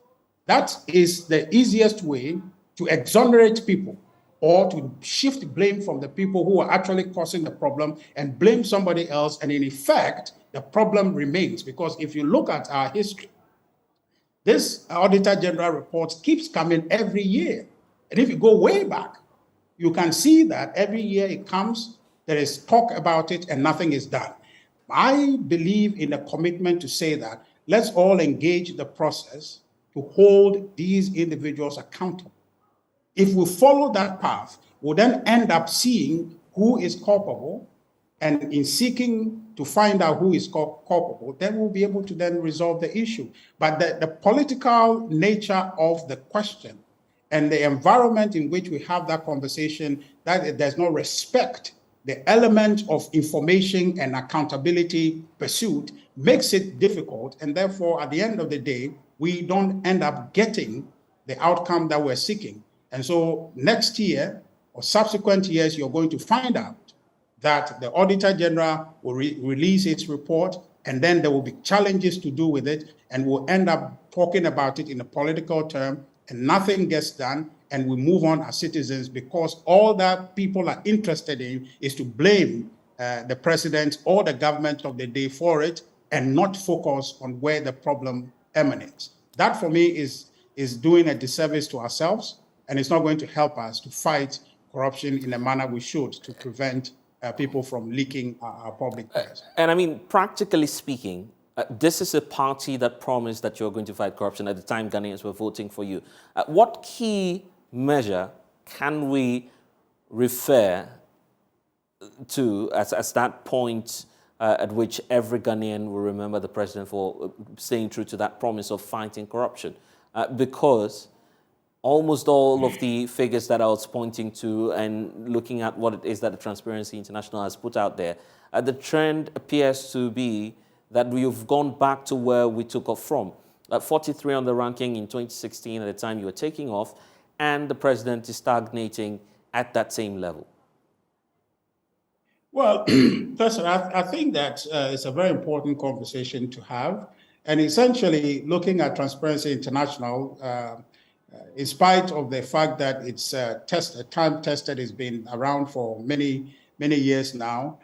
That is the easiest way to exonerate people or to shift blame from the people who are actually causing the problem and blame somebody else. And in effect, the problem remains. Because if you look at our history, this Auditor General report keeps coming every year. And if you go way back, you can see that every year it comes, there is talk about it and nothing is done. I believe in a commitment to say that let's all engage the process to hold these individuals accountable. If we follow that path, we'll then end up seeing who is culpable, and in seeking to find out who is culpable, then we'll be able to then resolve the issue. But the political nature of the question and the environment in which we have that conversation, that it does not respect the element of information and accountability pursuit, makes it difficult. And therefore, at the end of the day, we don't end up getting the outcome that we're seeking. And so next year or subsequent years, you're going to find out that the Auditor General will release its report, and then there will be challenges to do with it, and we'll end up talking about it in a political term and nothing gets done, and we move on as citizens because all that people are interested in is to blame the president or the government of the day for it and not focus on where the problem emanates. That, for me, is doing a disservice to ourselves, and it's not going to help us to fight corruption in the manner we should to prevent people from leaking our public purse. And I mean, practically speaking, this is a party that promised that you're going to fight corruption at the time Ghanaians were voting for you. What key measure can we refer to as that point at which every Ghanaian will remember the president for staying true to that promise of fighting corruption? Because almost all of the figures that I was pointing to and looking at what it is that the Transparency International has put out there, the trend appears to be that we've gone back to where we took off from. 43 on the ranking in 2016 at the time you were taking off, and the president is stagnating at that same level. Well, listen, I think that it's a very important conversation to have. And essentially, looking at Transparency International, in spite of the fact that it's time-tested, it's been around for many, many years now,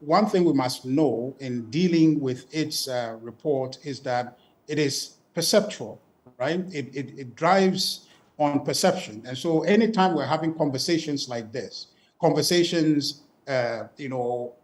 one thing we must know in dealing with its report is that it is perceptual, right? It drives on perception. And so anytime we're having conversations like this, conversations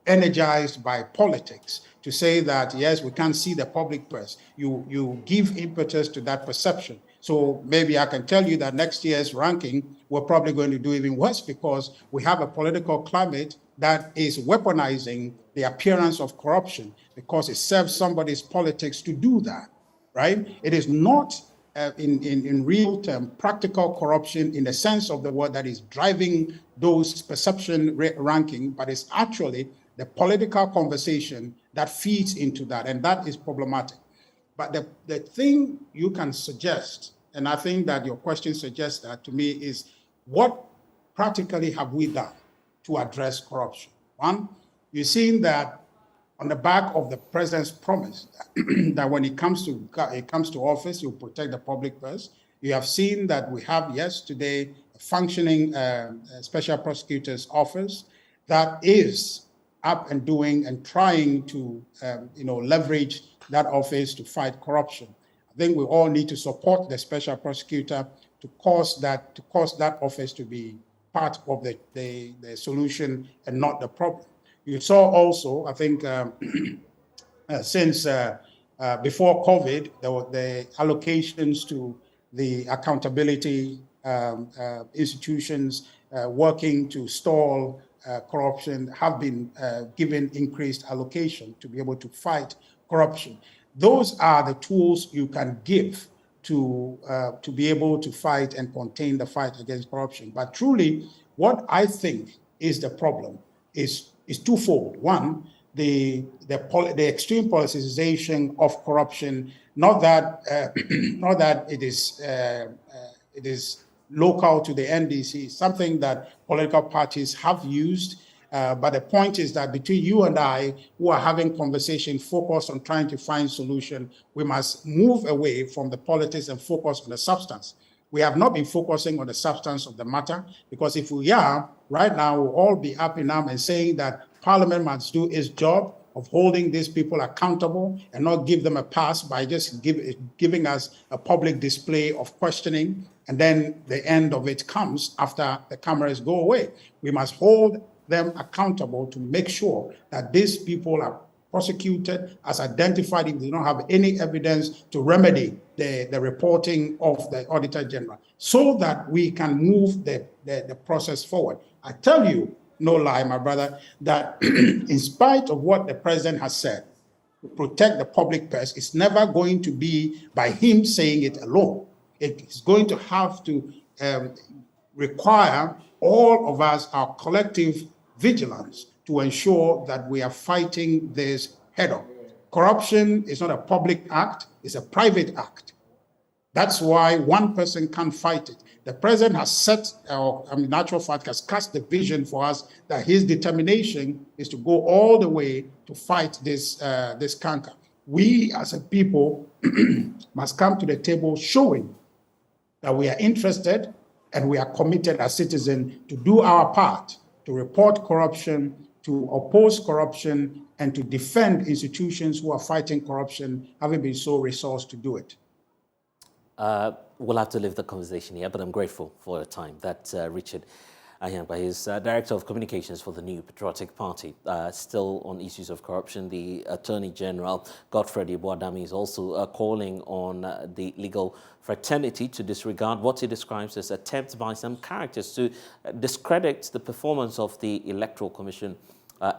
energized by politics to say that, yes, we can't see the public press, you give impetus to that perception. So maybe I can tell you that next year's ranking, we're probably going to do even worse because we have a political climate that is weaponizing the appearance of corruption because it serves somebody's politics to do that, right? It is not in real term practical corruption in the sense of the word that is driving those perception ranking, but it's actually the political conversation that feeds into that, and that is problematic. But the thing you can suggest, and I think that your question suggests that to me, is what practically have we done to address corruption? One, you've seen that on the back of the president's promise that when it comes to office, you'll protect the public purse. You have seen that we have, yes, today a functioning special prosecutor's office that is up and doing and trying to leverage that office to fight corruption. I think we all need to support the special prosecutor to cause that office to be part of the solution and not the problem. You saw also, I think, since before COVID, there were the allocations to the accountability institutions working to stall corruption have been given increased allocation to be able to fight corruption. Those are the tools you can give to be able to fight and contain the fight against corruption. But truly, what I think is the problem is twofold. One, the extreme politicization of corruption. Not that it is local to the NDC, something that political parties have used. But the point is that between you and I, who are having conversation focused on trying to find solution, we must move away from the politics and focus on the substance. We have not been focusing on the substance of the matter, because if we are, right now, we'll all be up in arms and saying that Parliament must do its job of holding these people accountable and not give them a pass by just giving us a public display of questioning, and then the end of it comes after the cameras go away. We must hold them accountable to make sure that these people are prosecuted as identified if they don't have any evidence to remedy the reporting of the Auditor General, so that we can move the process forward. I tell you, no lie, my brother, that in spite of what the president has said, to protect the public purse, it's never going to be by him saying it alone. It's going to have to require all of us, our collective vigilance, to ensure that we are fighting this head on. Corruption is not a public act, it's a private act. That's why one person can't fight it. The president has set, in actual fact, has cast the vision for us that his determination is to go all the way to fight this canker. We as a people must come to the table showing that we are interested and we are committed as citizens to do our part to report corruption, to oppose corruption, and to defend institutions who are fighting corruption, having been so resourced to do it. We'll have to leave the conversation here, but I'm grateful for the time that Richard Ayangba is Director of Communications for the New Patriotic Party. Still on issues of corruption, the Attorney General, Godfred Ibuadami, is also calling on the legal fraternity to disregard what he describes as attempts by some characters to discredit the performance of the Electoral Commission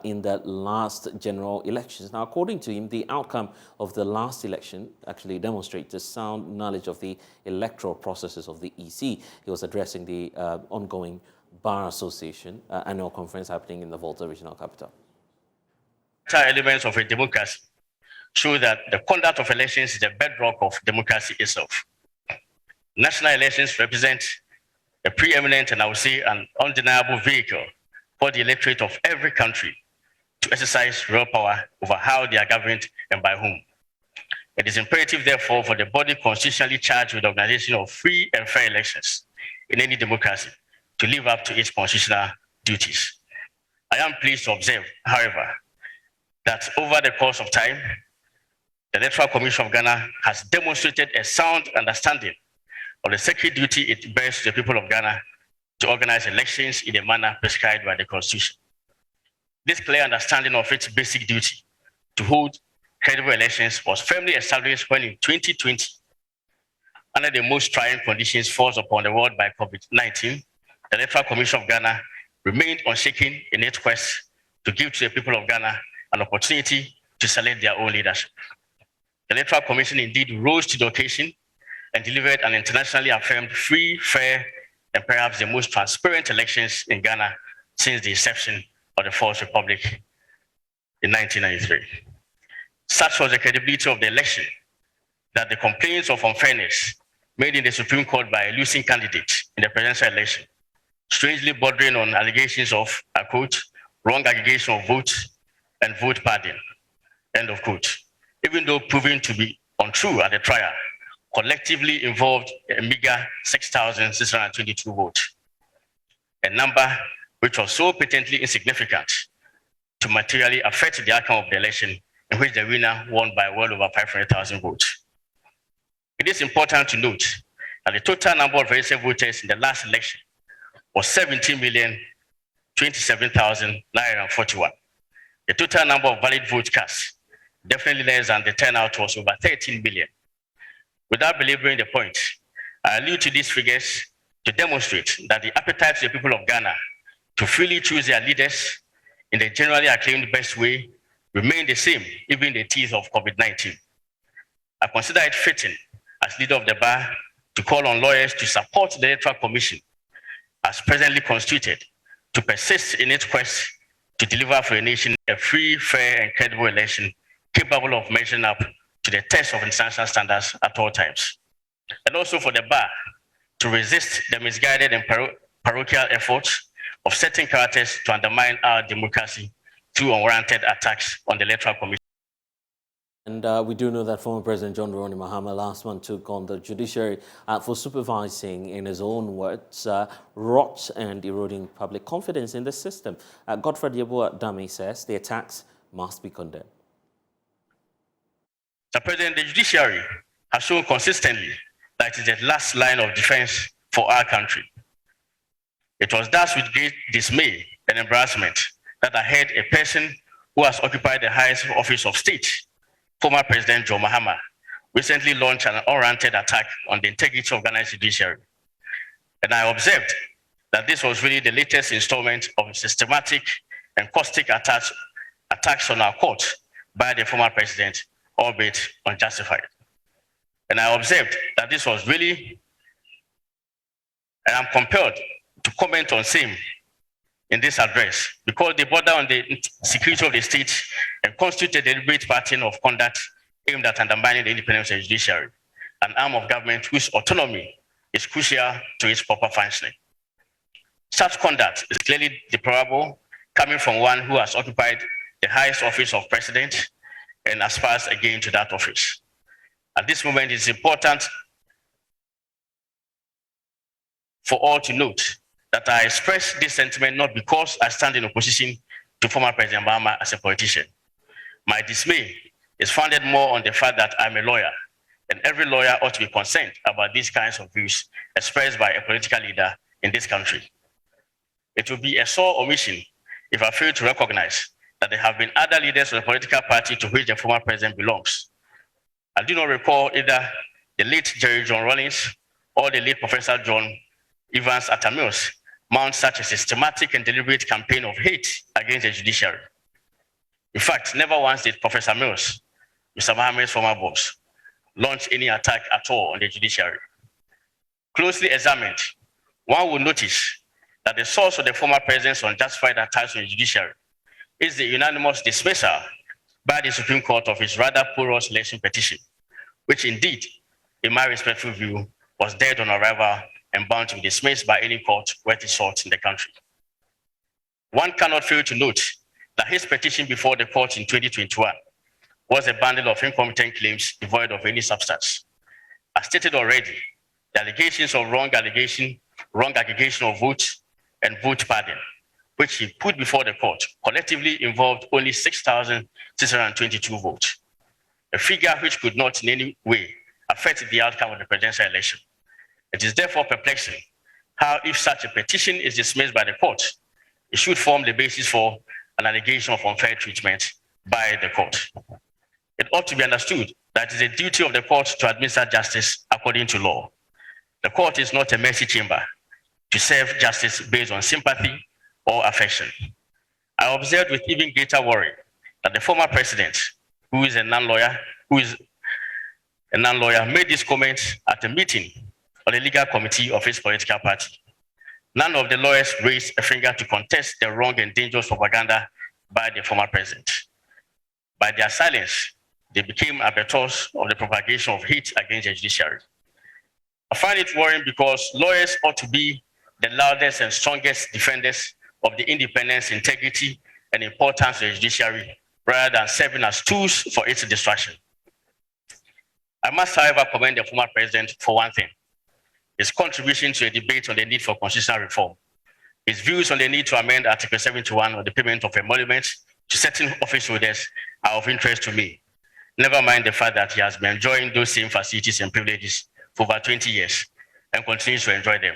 in the last general elections. Now, according to him, the outcome of the last election actually demonstrates a sound knowledge of the electoral processes of the EC. He was addressing the ongoing Bar Association annual conference happening in the Volta regional capital. Elements of a democracy show that the conduct of elections is the bedrock of democracy itself. National elections represent a preeminent and I would say an undeniable vehicle for the electorate of every country to exercise real power over how they are governed and by whom. It is imperative, therefore, for the body constitutionally charged with the organization of free and fair elections in any democracy to live up to its constitutional duties. I am pleased to observe, however, that over the course of time, the Electoral Commission of Ghana has demonstrated a sound understanding of the sacred duty it bears to the people of Ghana to organize elections in a manner prescribed by the Constitution. This clear understanding of its basic duty to hold credible elections was firmly established when in 2020, under the most trying conditions forced upon the world by COVID-19, the Electoral Commission of Ghana remained unshaken in its quest to give to the people of Ghana an opportunity to select their own leadership. The Electoral Commission indeed rose to the occasion and delivered an internationally affirmed free, fair, and perhaps the most transparent elections in Ghana since the inception of the Fourth Republic in 1993. Such was the credibility of the election that the complaints of unfairness made in the Supreme Court by a losing candidate in the presidential election, strangely bordering on allegations of, I quote, wrong aggregation of votes and vote padding, end of quote, even though proven to be untrue at the trial, collectively involved a meager 6,622 votes, a number which was so patently insignificant to materially affect the outcome of the election, in which the winner won by well over 500,000 votes. It is important to note that the total number of registered voters in the last election was 17,027,941. The total number of valid votes cast, definitely less than the turnout, was over 13 million. Without belaboring the point, I allude to these figures to demonstrate that the appetite of the people of Ghana to freely choose their leaders in the generally acclaimed best way remained the same, even in the teeth of COVID-19. I consider it fitting, as leader of the bar, to call on lawyers to support the Electoral Commission, as presently constituted, to persist in its quest to deliver for the nation a free, fair, and credible election capable of measuring up to the test of international standards at all times. And also for the bar to resist the misguided and parochial efforts of certain characters to undermine our democracy through unwarranted attacks on the Electoral Commission. And we do know that former President John Dramani Mahama last month took on the judiciary for supervising, in his own words, rot and eroding public confidence in the system. Godfred Ibuadami says the attacks must be condemned. The President, the judiciary has shown consistently that it is the last line of defense for our country. It was thus with great dismay and embarrassment that I heard a person who has occupied the highest office of state, former President John Mahama, recently launched an unwarranted attack on the integrity of Ghana's judiciary. And I observed that this was really the latest installment of systematic and caustic attacks on our court by the former president, albeit unjustified. And I observed that this was really, and I'm compelled to comment on same in this address, because they border on the security of the state and constitute a deliberate pattern of conduct aimed at undermining the independence of the judiciary, an arm of government whose autonomy is crucial to its proper functioning. Such conduct is clearly deplorable, coming from one who has occupied the highest office of president and aspires again to that office. At this moment, it's important for all to note that I express this sentiment not because I stand in opposition to former President Mahama as a politician. My dismay is founded more on the fact that I'm a lawyer, and every lawyer ought to be concerned about these kinds of views expressed by a political leader in this country. It would be a sore omission if I fail to recognize that there have been other leaders of the political party to which the former president belongs. I do not recall either the late Jerry John Rawlings or the late Professor John Evans Atta Mills mount such a systematic and deliberate campaign of hate against the judiciary. In fact, never once did Professor Mills, Mr. Mohammed's former boss, launch any attack at all on the judiciary. Closely examined, one will notice that the source of the former president's unjustified attacks on the judiciary is the unanimous dismissal by the Supreme Court of his rather porous election petition, which indeed, in my respectful view, was dead on arrival and bound to be dismissed by any court worth its salt in the country. One cannot fail to note that his petition before the court in 2021 was a bundle of incompetent claims devoid of any substance. As stated already, the allegations of wrong aggregation of votes and vote pardon, which he put before the court, collectively involved only 6,622 votes, a figure which could not in any way affect the outcome of the presidential election. It is therefore perplexing how, if such a petition is dismissed by the court, it should form the basis for an allegation of unfair treatment by the court. It ought to be understood that it is a duty of the court to administer justice according to law. The court is not a mercy chamber to serve justice based on sympathy or affection. I observed with even greater worry that the former president, who is a non-lawyer, made this comment at a meeting of the legal committee of his political party. None of the lawyers raised a finger to contest the wrong and dangerous propaganda by the former president. By their silence, they became abettors of the propagation of hate against the judiciary. I find it worrying because lawyers ought to be the loudest and strongest defenders of the independence, integrity, and importance of the judiciary, rather than serving as tools for its destruction. I must, however, commend the former president for one thing: his contribution to a debate on the need for constitutional reform. His views on the need to amend Article 71 on the payment of emoluments to certain office holders are of interest to me. Never mind the fact that he has been enjoying those same facilities and privileges for over 20 years and continues to enjoy them.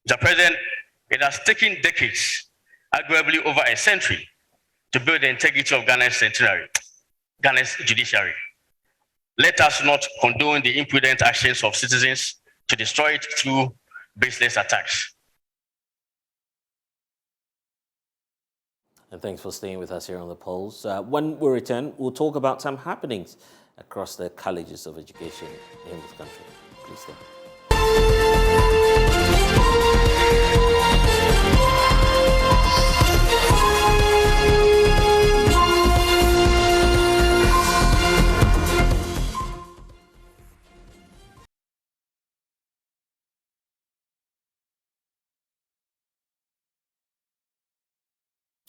Mr. President, it has taken decades, arguably over a century, to build the integrity of Ghana's judiciary. Let us not condone the imprudent actions of citizens to destroy it through baseless attacks. And thanks for staying with us here on The Pulse. When we return, we'll talk about some happenings across the colleges of education in this country. Please stay.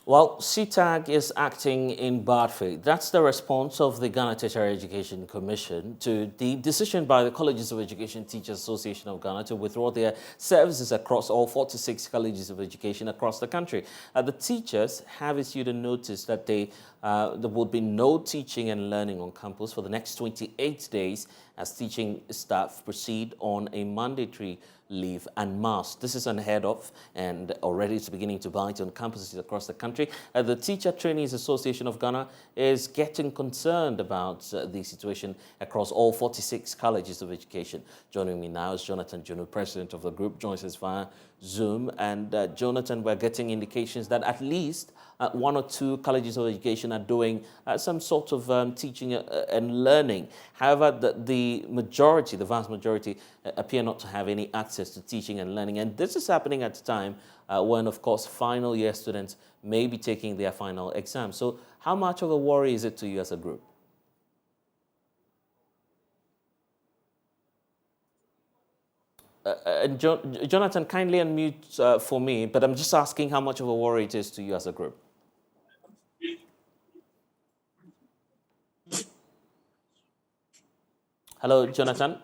Well, CTAG is acting in bad faith. That's the response of the Ghana Tertiary Education Commission to the decision by the Colleges of Education Teachers Association of Ghana to withdraw their services across all 46 colleges of education across the country. The teachers have issued a notice that there would be no teaching and learning on campus for the next 28 days as teaching staff proceed on a mandatory leave en masse. This is unheard of, and already it's beginning to bite on campuses across the country. The Teacher Trainees Association of Ghana is getting concerned about the situation across all 46 colleges of education. Joining me now is Jonathan Junu, president of the group, joins us via Zoom. And Jonathan, we're getting indications that at least one or two colleges of education are doing some sort of teaching and learning. However, the majority, the vast majority, appear not to have any access to teaching and learning. And this is happening at a time when, of course, final year students may be taking their final exam. So how much of a worry is it to you as a group? Jonathan, kindly unmute for me, but I'm just asking how much of a worry it is to you as a group. Hello, Jonathan.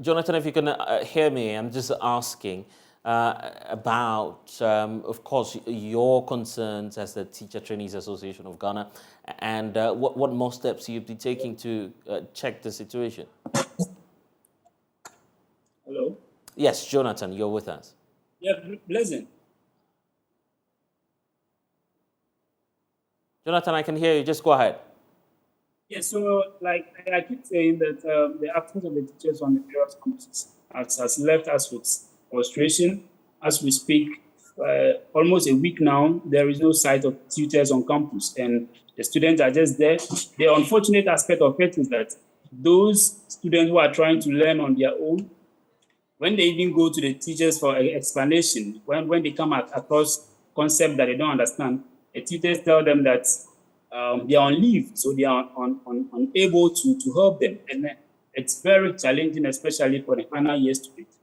Jonathan, if you can hear me, I'm just asking about, of course, your concerns as the Teacher Trainees Association of Ghana, and what more steps you'll be taking to check the situation. Hello? Yes, Jonathan, you're with us. Yeah, Blessing. Jonathan, I can hear you. Just go ahead. Yeah, so like I keep saying that the absence of the teachers on the various campuses has left us with frustration. As we speak, almost a week now, there is no sight of tutors on campus, and the students are just there. The unfortunate aspect of it is that those students who are trying to learn on their own, when they even go to the teachers for explanation, when they come across concepts that they don't understand, the tutors tell them that they are on leave, so they are unable to help them. And it's very challenging, especially for the final year students.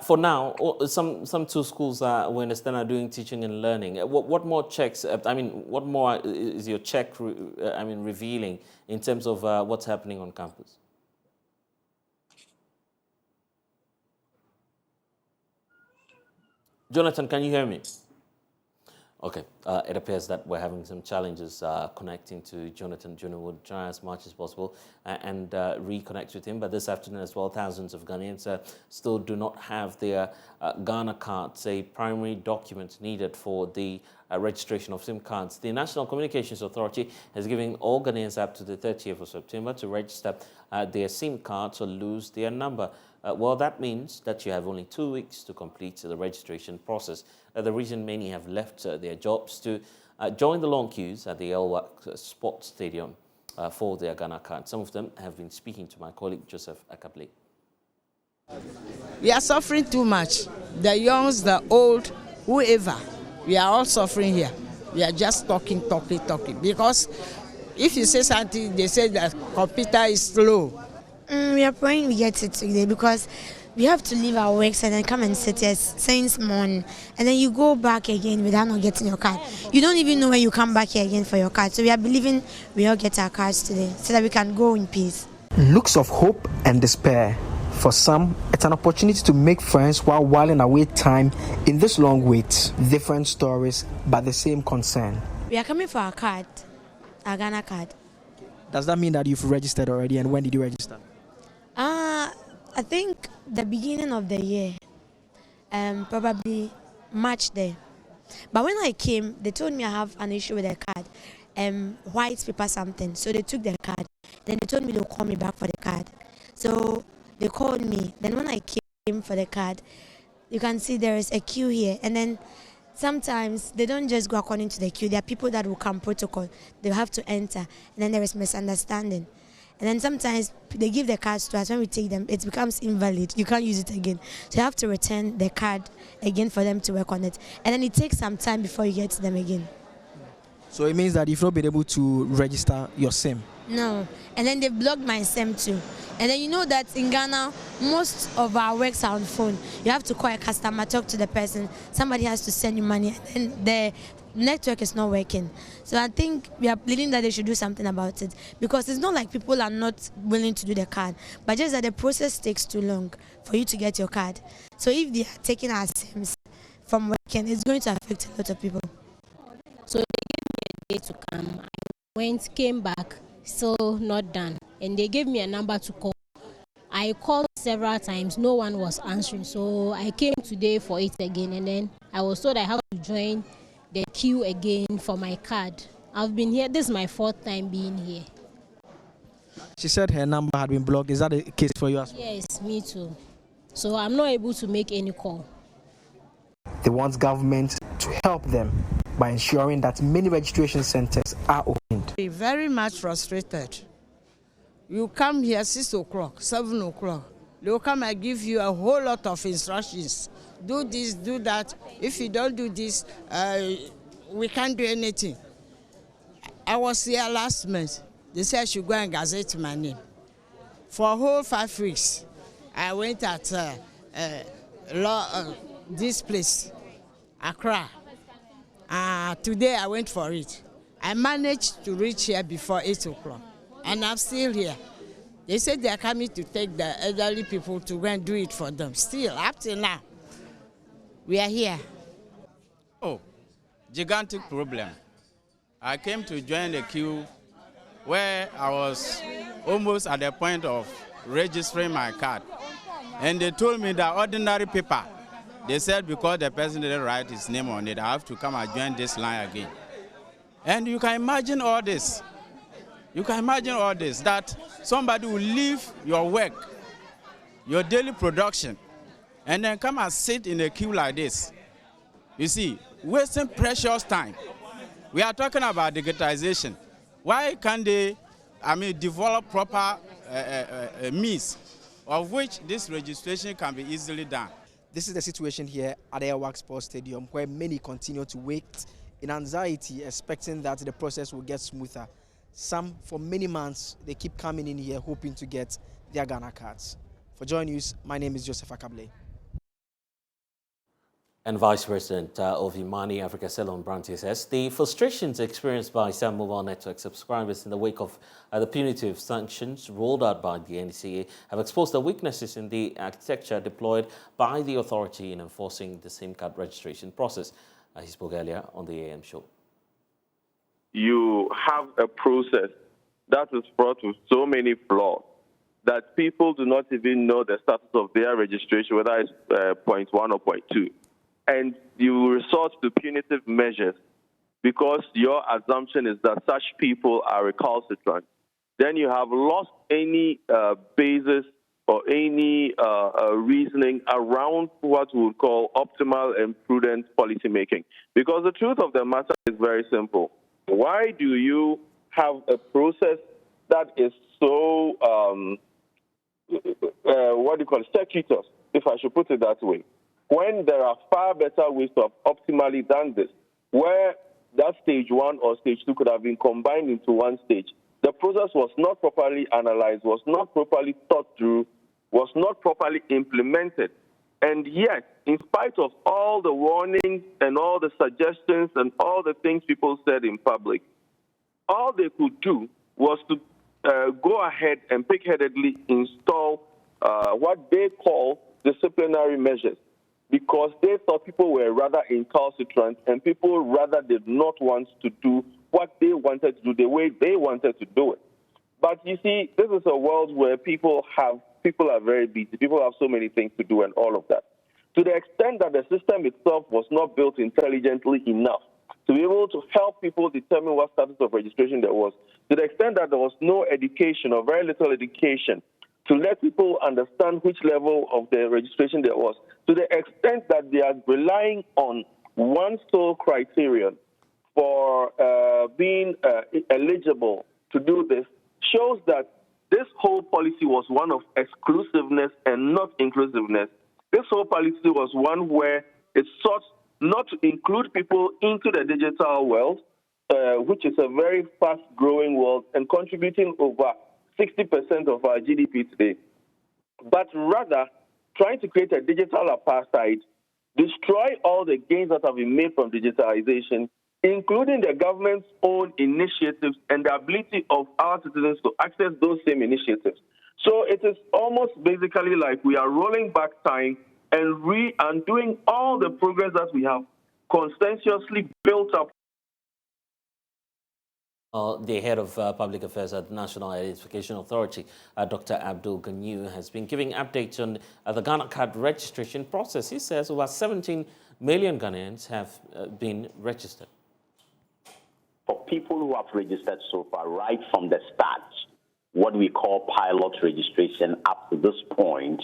For now, some two schools we understand are doing teaching and learning. What more checks? What more is your check? Revealing in terms of what's happening on campus? Jonathan, can you hear me? Okay, it appears that we're having some challenges connecting to Jonathan Jr. We'll try as much as possible and reconnect with him. But this afternoon as well, thousands of Ghanaians still do not have their Ghana cards, a primary document needed for the registration of SIM cards. The National Communications Authority has given all Ghanaians up to the 30th of September to register their SIM cards or lose their number. Well, that means that you have only 2 weeks to complete the registration process. The reason many have left their jobs to join the long queues at the Elwak Sports Stadium for their Ghana card. Some of them have been speaking to my colleague Joseph Akable. We are suffering too much. The youngs, the old, whoever, we are all suffering here. We are just talking. Because if you say something, they say that computer is slow. We are praying we get it today because we have to leave our works and then come and sit here since morning. And then you go back again without not getting your card. You don't even know when you come back here again for your card. So we are believing we all get our cards today so that we can go in peace. Looks of hope and despair. For some, it's an opportunity to make friends while whiling away time in this long wait. Different stories, but the same concern. We are coming for our card, our Ghana card. Does that mean that you've registered already, and when did you register? I think the beginning of the year, probably March there. But when I came, they told me I have an issue with the card, white paper something. So they took the card. Then they told me they'll call me back for the card. So they called me. Then when I came for the card, you can see there is a queue here. And then sometimes they don't just go according to the queue. There are people that will come protocol. They have to enter. And then there is misunderstanding. And then sometimes they give the cards to us. When we take them, it becomes invalid. You can't use it again. So you have to return the card again for them to work on it. And then it takes some time before you get to them again. So it means that you've not been able to register your SIM? No. And then they blocked my SIM too. And then you know that in Ghana, most of our works are on phone. You have to call a customer, talk to the person. Somebody has to send you money. And the network is not working. So I think we are pleading that they should do something about it. Because it's not like people are not willing to do the card. But just that the process takes too long for you to get your card. So if they are taking our SIMs from working, it's going to affect a lot of people. So they gave me a day to come. I came back, still not done. And they gave me a number to call. I called several times, no one was answering. So I came today for it again, and then I was told I have to join the queue again for my card. I've been here, this is my 4th time being here. She said her number had been blocked. Is that the case for you as well? Yes, me too. So I'm not able to make any call. They want government to help them by ensuring that many registration centers are opened. Very much frustrated. You come here 6 o'clock, 7 o'clock. They'll come and give you a whole lot of instructions. Do this, do that. If you don't do this, we can't do anything. I was here last month. They said I should go and gazette my name. For a whole 5 weeks, I went at this place, Accra. Today I went for it. I managed to reach here before 8 o'clock, and I'm still here. They said they are coming to take the elderly people to go and do it for them. Still, up till now, we are here. Oh, gigantic problem. I came to join the queue where I was almost at the point of registering my card. And they told me that ordinary paper, they said because the person didn't write his name on it, I have to come and join this line again. And you can imagine all this. You can imagine all this, that somebody will leave your work, your daily production, and then come and sit in a queue like this. You see, wasting precious time. We are talking about digitization. Why can't they, develop proper means of which this registration can be easily done? This is the situation here at Airwork Sports Stadium, where many continue to wait in anxiety, expecting that the process will get smoother. Some, for many months, they keep coming in here hoping to get their Ghana cards. For JoyNews, my name is Joseph Akable. And Vice President of Imani Africa Ceylon Branty says the frustrations experienced by some mobile network subscribers in the wake of the punitive sanctions rolled out by the NCA have exposed the weaknesses in the architecture deployed by the authority in enforcing the SIM card registration process. He spoke earlier on the AM show. You have a process that is fraught with so many flaws that people do not even know the status of their registration, whether it's point 1 or point 2. And you resort to punitive measures because your assumption is that such people are recalcitrant. Then you have lost any basis or any reasoning around what we would call optimal and prudent policymaking. Because the truth of the matter is very simple. Why do you have a process that is so, circuitous, if I should put it that way, when there are far better ways to have optimally done this, where that stage 1 or stage 2 could have been combined into one stage? The process was not properly analyzed, was not properly thought through, was not properly implemented. And yet, in spite of all the warnings and all the suggestions and all the things people said in public, all they could do was to go ahead and pig-headedly install what they call disciplinary measures, because they thought people were rather incalcitrant and people rather did not want to do what they wanted to do the way they wanted to do it. But you see, this is a world where people are very busy. People have so many things to do and all of that. To the extent that the system itself was not built intelligently enough to be able to help people determine what status of registration there was, to the extent that there was no education or very little education to let people understand which level of the registration there was, to the extent that they are relying on one sole criterion for being eligible to do this, shows that this whole policy was one of exclusiveness and not inclusiveness. This whole policy was one where it sought not to include people into the digital world, which is a very fast-growing world and contributing over 60% of our GDP today, but rather trying to create a digital apartheid, destroy all the gains that have been made from digitalization, including the government's own initiatives and the ability of our citizens to access those same initiatives. So it is almost basically like we are rolling back time and undoing all the progress that we have consensuously built up. The head of public affairs at the National Identification Authority, Dr. Abdul Ganyu, has been giving updates on the Ghana card registration process. He says over 17 million Ghanaians have been registered. For people who have registered so far, right from the start, what we call pilot registration up to this point,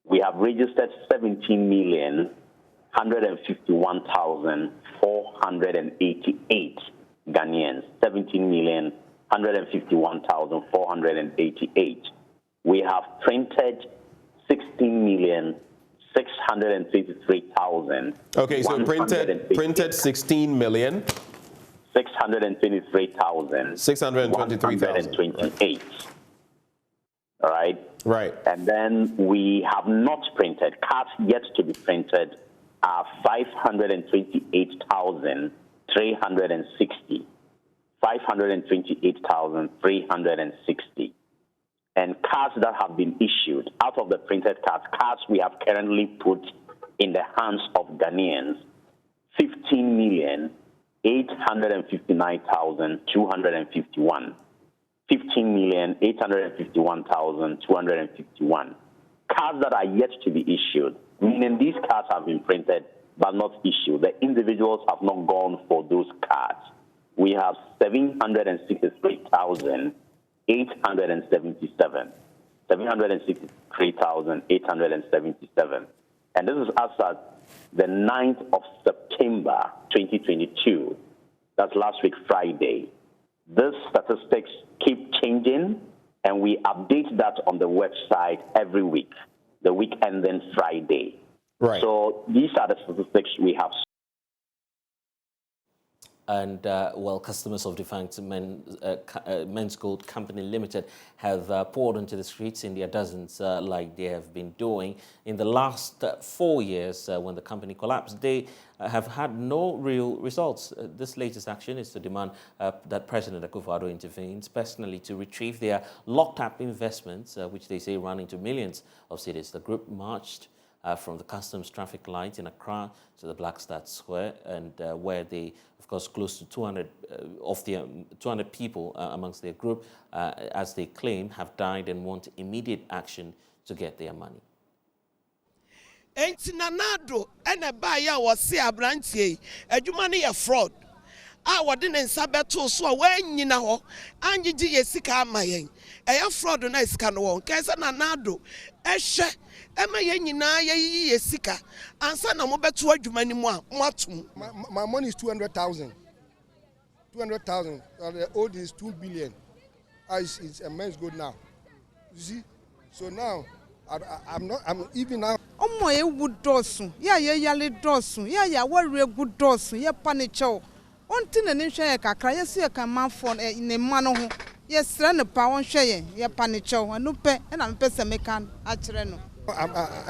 we have registered 17,151,488 Ghanaians, 17,151,488. We have printed 16,623,000. Okay, so printed 16 million. 623,000. 623,000. All right? Right. And then we have not printed, cards yet to be printed are 528,360. 528,360. and cards that have been issued, out of the printed cards we have currently put in the hands of Ghanaians, 15,859,251. 15,851,251. Cards that are yet to be issued, meaning these cards have been printed but not issued. The individuals have not gone for those cards. We have 763,877. 763,877. And this is as at the 9th of September 2022. That's last week, Friday. These statistics keep changing, and we update that on the website every week, the week ending Friday. Right. So these are the statistics we have. And, well, customers of defunct Menzgold Company Limited have poured onto the streets in their dozens, like they have been doing in the last 4 years when the company collapsed. They have had no real results. This latest action is to demand that President Akufo-Addo intervenes personally to retrieve their locked-up investments, which they say run into millions of cedis. The group marched from the customs traffic light in Accra to the Black Start Square, and where they, of course, close to 200 of the 200 people amongst their group, as they claim, have died and want immediate action to get their money. Nanado and a buyer was say a branch, a human fraud. I didn't sabato so when you know, and you sika my a fraud on ice can walk, Kasa Nanado, a share. Emma yenina ye sika ansa na mo beto adwuma ni mu a matum. My money is 200,000. 200,000. The old is 2 billion. It's a Menzgold now. You see? So now I'm even now. Omo e wood dosun. Ya yale dosun. Ya worry good dosun. Ya panicho. Onti na ni hwe kakra ya se ka manfo ne mano ho. Yes, run a power share. Ya panicho. Anu pe na me pese mekan a kire no.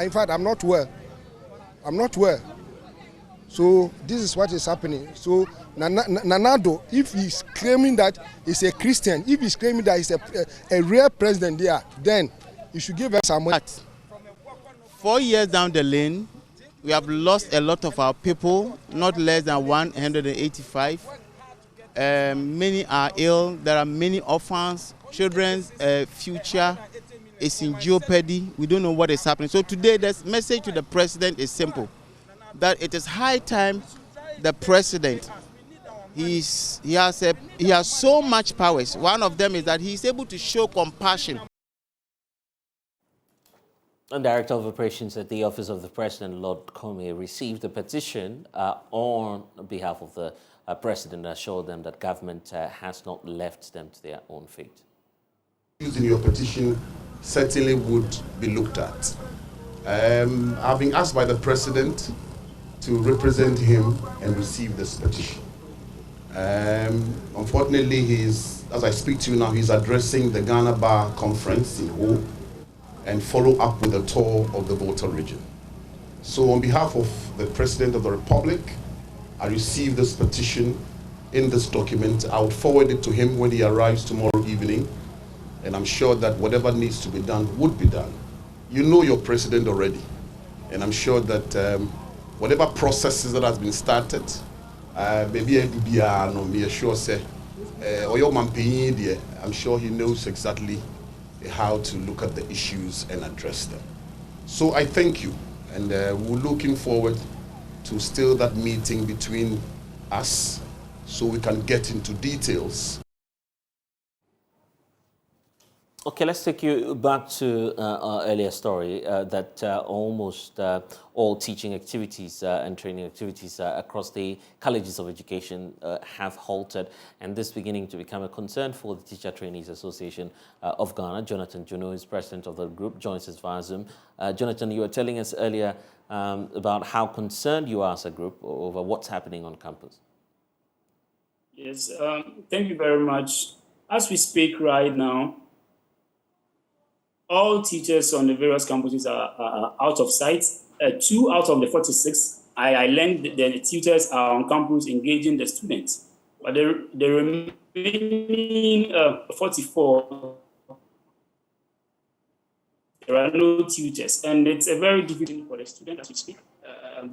In fact, I'm not well. I'm not well. So this is what is happening. So Nanado, if he's claiming that he's a Christian, if he's claiming that he's a real president there, then he should give us some money. 4 years down the lane, we have lost a lot of our people, not less than 185. Many are ill. There are many orphans, children's future is in jeopardy. We don't know what is happening. So today, the message to the president is simple: that it is high time the president. He has so much powers. One of them is that he is able to show compassion. And Director of Operations at the Office of the President, Lord Comey, received a petition on behalf of the president, assured them that government has not left them to their own fate. In your petition certainly would be looked at. I've been asked by the president to represent him and receive this petition. Unfortunately, as I speak to you now, he's addressing the Ghana Bar Conference in Ho and follow up with a tour of the Volta region. So on behalf of the President of the Republic, I received this petition in this document. I will forward it to him when he arrives tomorrow evening, and I'm sure that whatever needs to be done would be done. You know your president already, and I'm sure that whatever processes that has been started, maybe I'm sure he knows exactly how to look at the issues and address them. So I thank you, and we're looking forward to still that meeting between us so we can get into details. Okay, let's take you back to our earlier story that almost all teaching activities and training activities across the colleges of education have halted, and this beginning to become a concern for the Teacher Trainees Association of Ghana. Jonathan Juno is president of the group, joins us via Zoom. Jonathan, you were telling us earlier about how concerned you are as a group over what's happening on campus. Yes, thank you very much. As we speak right now, all teachers on the various campuses are out of sight. 2 out of the 46, I learned that the tutors are on campus engaging the students. But the remaining 44, There are no tutors, and it's a very difficult for the student as we speak.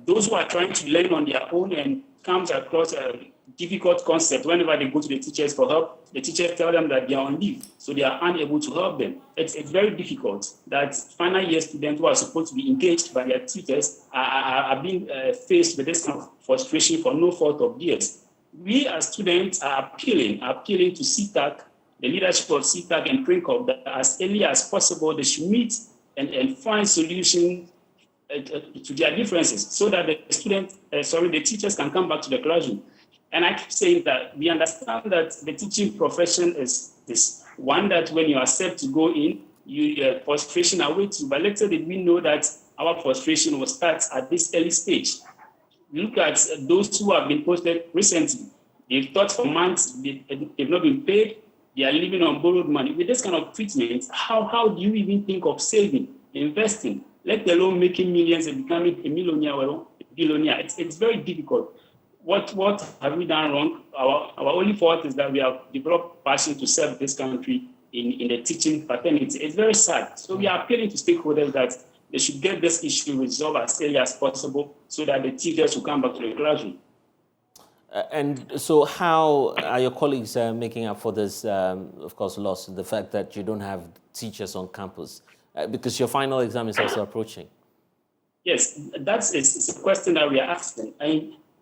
Those who are trying to learn on their own and comes across a difficult concept, whenever they go to the teachers for help, the teachers tell them that they are on leave, so they are unable to help them. It's very difficult that final year students who are supposed to be engaged by their tutors are being faced with this kind of frustration for no fault of theirs. We as students are appealing to CTAC, the leadership of CTAC and PRINCOP, that as early as possible they should meet and find solutions to their differences, so that the teachers can come back to the classroom. And I keep saying that we understand that the teaching profession is one that when you accept to go in, frustration awaits you. But little did we know that our frustration will start at this early stage. Look at those who have been posted recently. They've taught for months, they've not been paid, they are living on borrowed money. With this kind of treatment, how do you even think of saving, investing, let alone making millions and becoming a millionaire or a billionaire? It's very difficult. What have we done wrong? Our only fault is that we have developed passion to serve this country in the teaching fraternity. It's very sad. So we are appealing to stakeholders that they should get this issue resolved as early as possible so that the teachers will come back to the classroom. And so how are your colleagues making up for this, of course, loss, the fact that you don't have teachers on campus? Because your final exam is also approaching. Yes, it's a question that we are asking.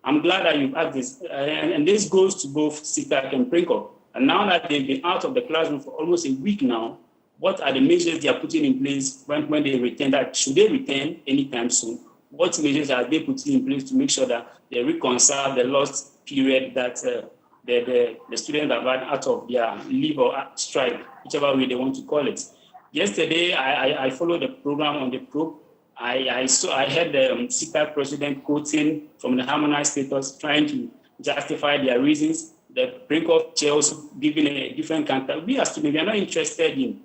I'm glad that you've asked this. And this goes to both CTAC and PRINCOP. And now that they've been out of the classroom for almost a week now, what are the measures they are putting in place when they return? That should they return anytime soon? What measures are they putting in place to make sure that they reconcile the lost period that the students have had out of their leave or strike, whichever way they want to call it? Yesterday, I followed the program on the probe. I heard the CTAC president quoting from the harmonized status, trying to justify their reasons. The PRINCOP chair also giving a different counter. We as students, we are not interested in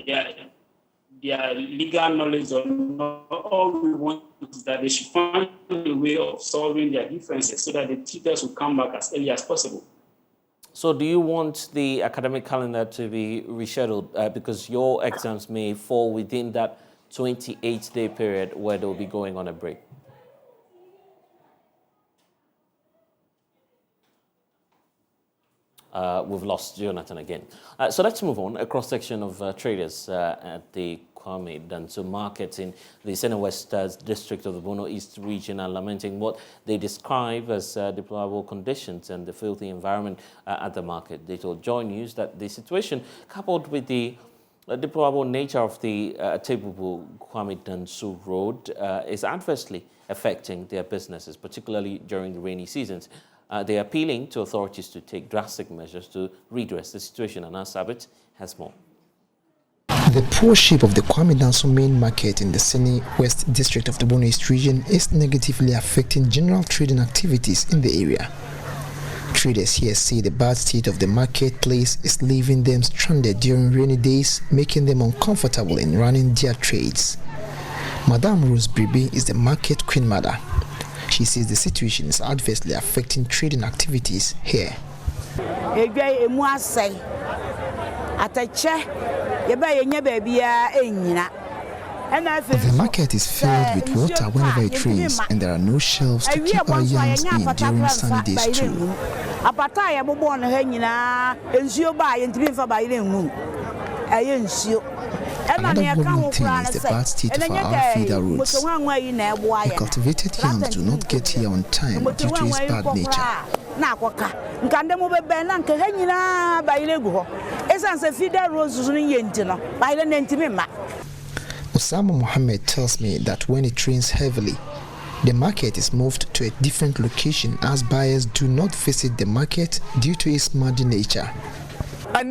their legal knowledge or not. All we want is that they should find a way of solving their differences so that the teachers will come back as early as possible. So do you want the academic calendar to be rescheduled because your exams may fall within that 28-day period where they'll be going on a break? We've lost Jonathan again. So let's move on. A cross-section of traders at the Kwame Danso market in the Central West district of the Bono East region are lamenting what they describe as deplorable conditions and the filthy environment at the market. They told JoyNews that the situation, coupled with the deplorable nature of the Tebubu Kwame Danso road, is adversely affecting their businesses, particularly during the rainy seasons. They are appealing to authorities to take drastic measures to redress the situation, and our Sabbath has more. The poor shape of the Kwame Danso main market in the Sene West district of the Bono East region is negatively affecting general trading activities in the area. Traders here say the bad state of the marketplace is leaving them stranded during rainy days, making them uncomfortable in running their trades. Madame Rose Bribe is the market queen mother. She says the situation is adversely affecting trading activities here. The market is filled with water whenever it rains, and there are no shelves to keep our yams in during sunny days too. Another worrying thing is the bad state of our feeder roads. The cultivated yams do not get here on time due to its bad nature. Osama Mohammed tells me that when it rains heavily, the market is moved to a different location as buyers do not visit the market due to its muddy nature. We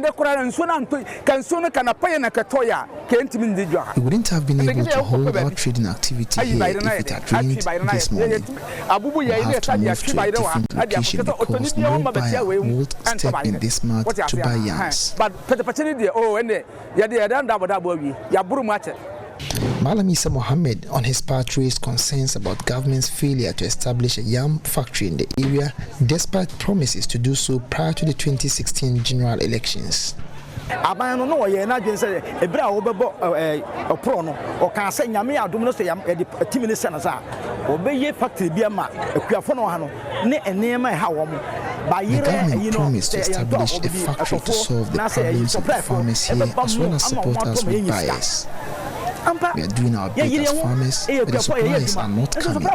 wouldn't have been able to hold our trading activity here if it had rained this morning. We'll have to move to a different location because no buyer will step in this mud to buy yams. Malam Isa Mohammed on his part raised concerns about government's failure to establish a yam factory in the area despite promises to do so prior to the 2016 general elections. Abano no ye na dwen say ebra wo bebo opro no o kan say nyame adom no say ye timini senasa obeye factory bi ama akuafo no ha no ne enema ha wo mo. The government promised to establish a factory to solve the problems of the farmers here as well as support us with buyers. We are doing our bit as farmers, but the suppliers are not coming. The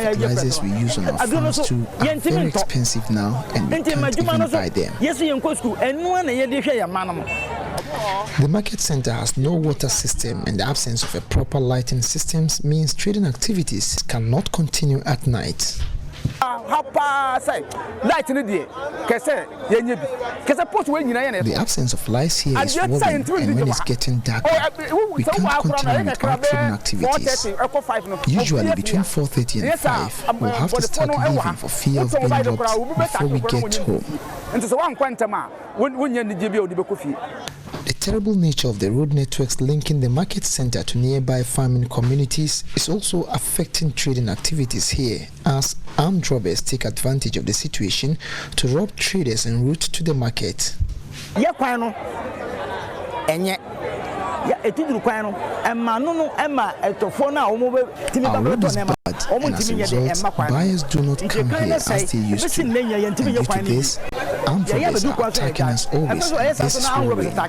fertilizers we use on our farms too are very expensive now, and we can't even buy them. The market center has no water system, and the absence of a proper lighting system means trading activities cannot continue at night. The absence of lights here is worrying, and when it's getting darker, we can't continue with our trading activities. Usually between 4:30 and 5, we'll have to start leaving for fear of being robbed before we get home. The terrible nature of the road networks linking the market center to nearby farming communities is also affecting trading activities here, as armed robbers take advantage of the situation to rob traders en route to the market. Our road is bad, and as a result, buyers do not come here as they used to. And due to this, armed robbers are attacking us always, and this is worrying. Due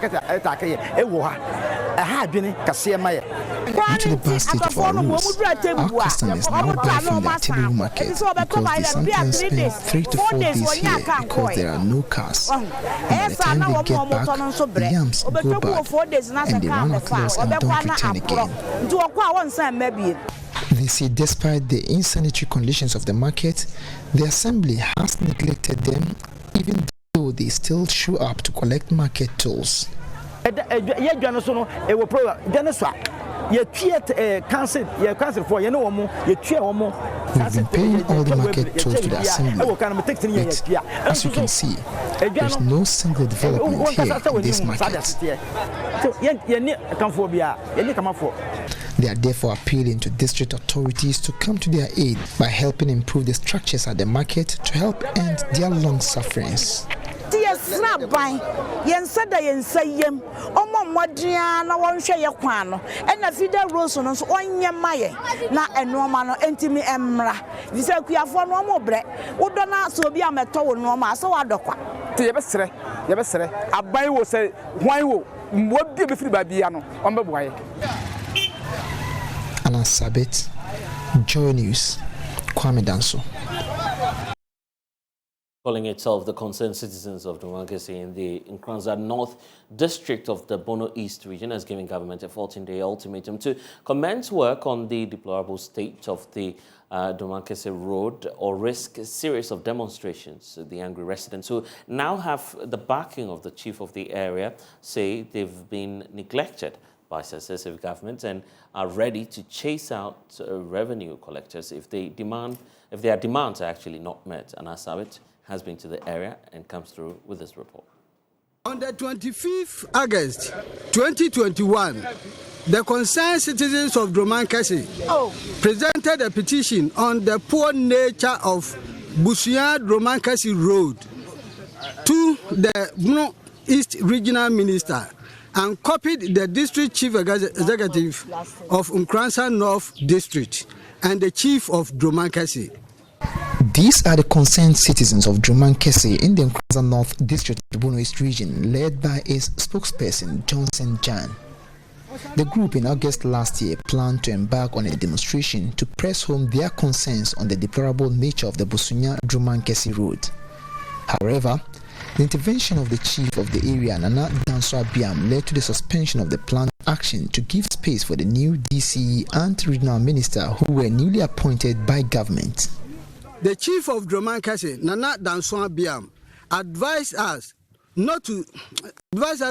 to the bad state of our roads, our customers now buy from the Atibu market because they sometimes spend 3 to 4 days here because there are no cars. And by the time they get back, the yams go bad, and they run across and don't return again. They say despite the insanitary conditions of the market, the assembly has neglected them, even though they still show up to collect market tolls. We've been paying all the market tolls to the assembly, but as you can see, there's no single development here in this market. They are therefore appealing to district authorities to come to their aid by helping improve the structures at the market to help end their long sufferings. Anna Sabit, JoyNews, Kwame Danso. Calling itself the Concerned Citizens of Democracy in the Nkranza North District of the Bono East region has given government a 14-day ultimatum to commence work on the deplorable state of the Democracy Road or risk a series of demonstrations. The angry residents who now have the backing of the chief of the area say they've been neglected by successive governments and are ready to chase out revenue collectors if their demands are actually not met. And Asabit has been to the area and comes through with this report. On the 25th August 2021, the Concerned Citizens of Dromankasi presented a petition on the poor nature of Busia Dromankasi Road to the Bono East Regional Minister and copied the District Chief Executive of Nkranza North District and the Chief of Dromankasi. These are the concerned citizens of Dromankasi in the Nkranza North District of the Bono East region, led by its spokesperson, Johnson Jan. The group in August last year planned to embark on a demonstration to press home their concerns on the deplorable nature of the Busunya Dromankasi Road. However, the intervention of the chief of the area, Nana Danso Abiam, led to the suspension of the planned action to give space for the new DCE and regional minister who were newly appointed by government. The chief of Dromankasi, Nana Danso Abiam, advised us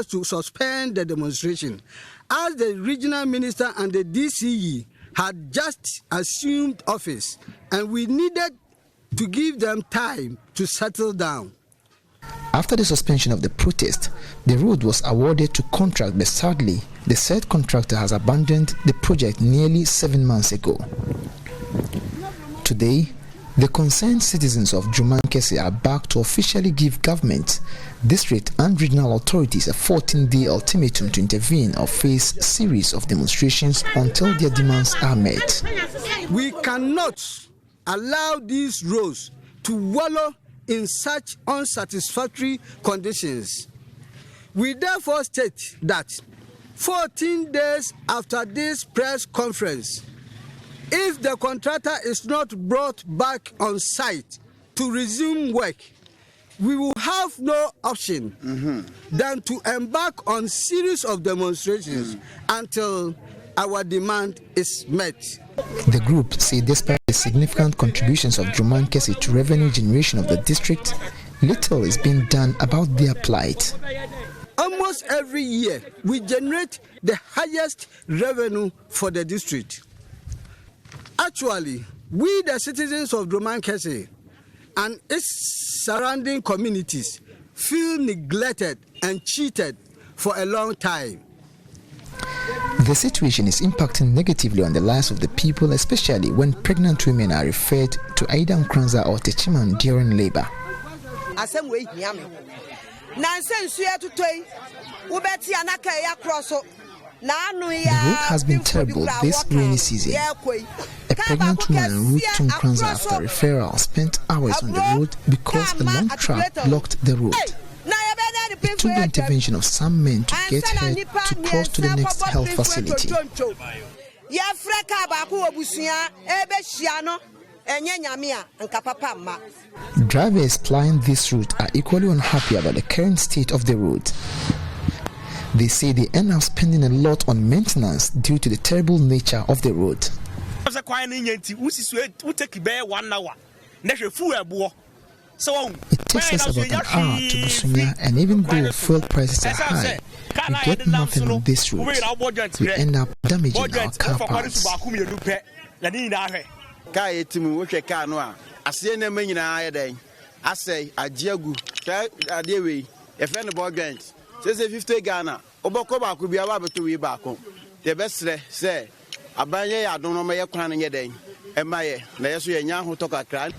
to suspend the demonstration as the regional minister and the DCE had just assumed office and we needed to give them time to settle down. After the suspension of the protest, the road was awarded to contract, but sadly, the said contractor has abandoned the project nearly 7 months ago. Today, The concerned citizens of Jumankese are back to officially give government, district and regional authorities a 14-day ultimatum to intervene or face a series of demonstrations until their demands are met. We cannot allow these roads to wallow in such unsatisfactory conditions. We therefore state that 14 days after this press conference, if the contractor is not brought back on site to resume work, we will have no option than to embark on series of demonstrations until our demand is met. The group say despite the significant contributions of Jumankese to revenue generation of the district, little is being done about their plight. Almost every year, we generate the highest revenue for the district. Actually, we the citizens of Jumankese and its surrounding communities feel neglected and cheated for a long time. The situation is impacting negatively on the lives of the people, especially when pregnant women are referred to either Nkranza or Techiman during labor. The road has been terrible this rainy season. A pregnant woman en route to Nkranza after referral spent hours on the road because a long truck blocked the road. It took the intervention of some men to get her to cross to the next health facility. Drivers plying this route are equally unhappy about the current state of the road. They say they end up spending a lot on maintenance due to the terrible nature of the road. It takes us about an hour to Busunya, and even though fuel prices are high, we get nothing on this route. We end up damaging our car parts.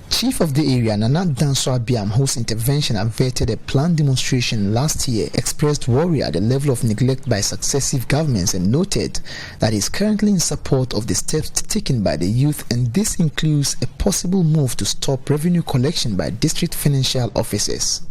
Chief of the area, Nana Danso Abiam, whose intervention averted a planned demonstration last year, expressed worry at the level of neglect by successive governments and noted that he is currently in support of the steps taken by the youth, and this includes a possible move to stop revenue collection by district financial officers.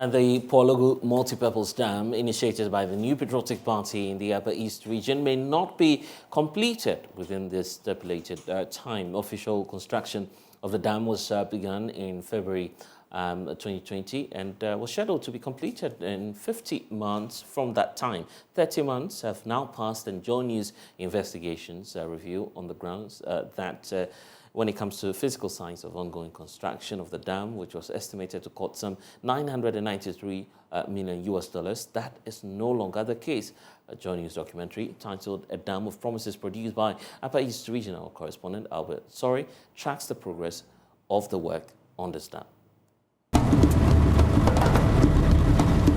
And the Pologu Multipurpose Dam, initiated by the New Patriotic Party in the Upper East region, may not be completed within this stipulated time. Official construction of the dam was begun in February 2020 and was scheduled to be completed in 50 months from that time. 30 months have now passed, and JoyNews investigations review on the grounds that when it comes to physical signs of ongoing construction of the dam, which was estimated to cost some $993 million, that is no longer the case. A JoyNews documentary titled A Dam of Promises, produced by Upper East Regional correspondent Albert Sorry, tracks the progress of the work on this dam.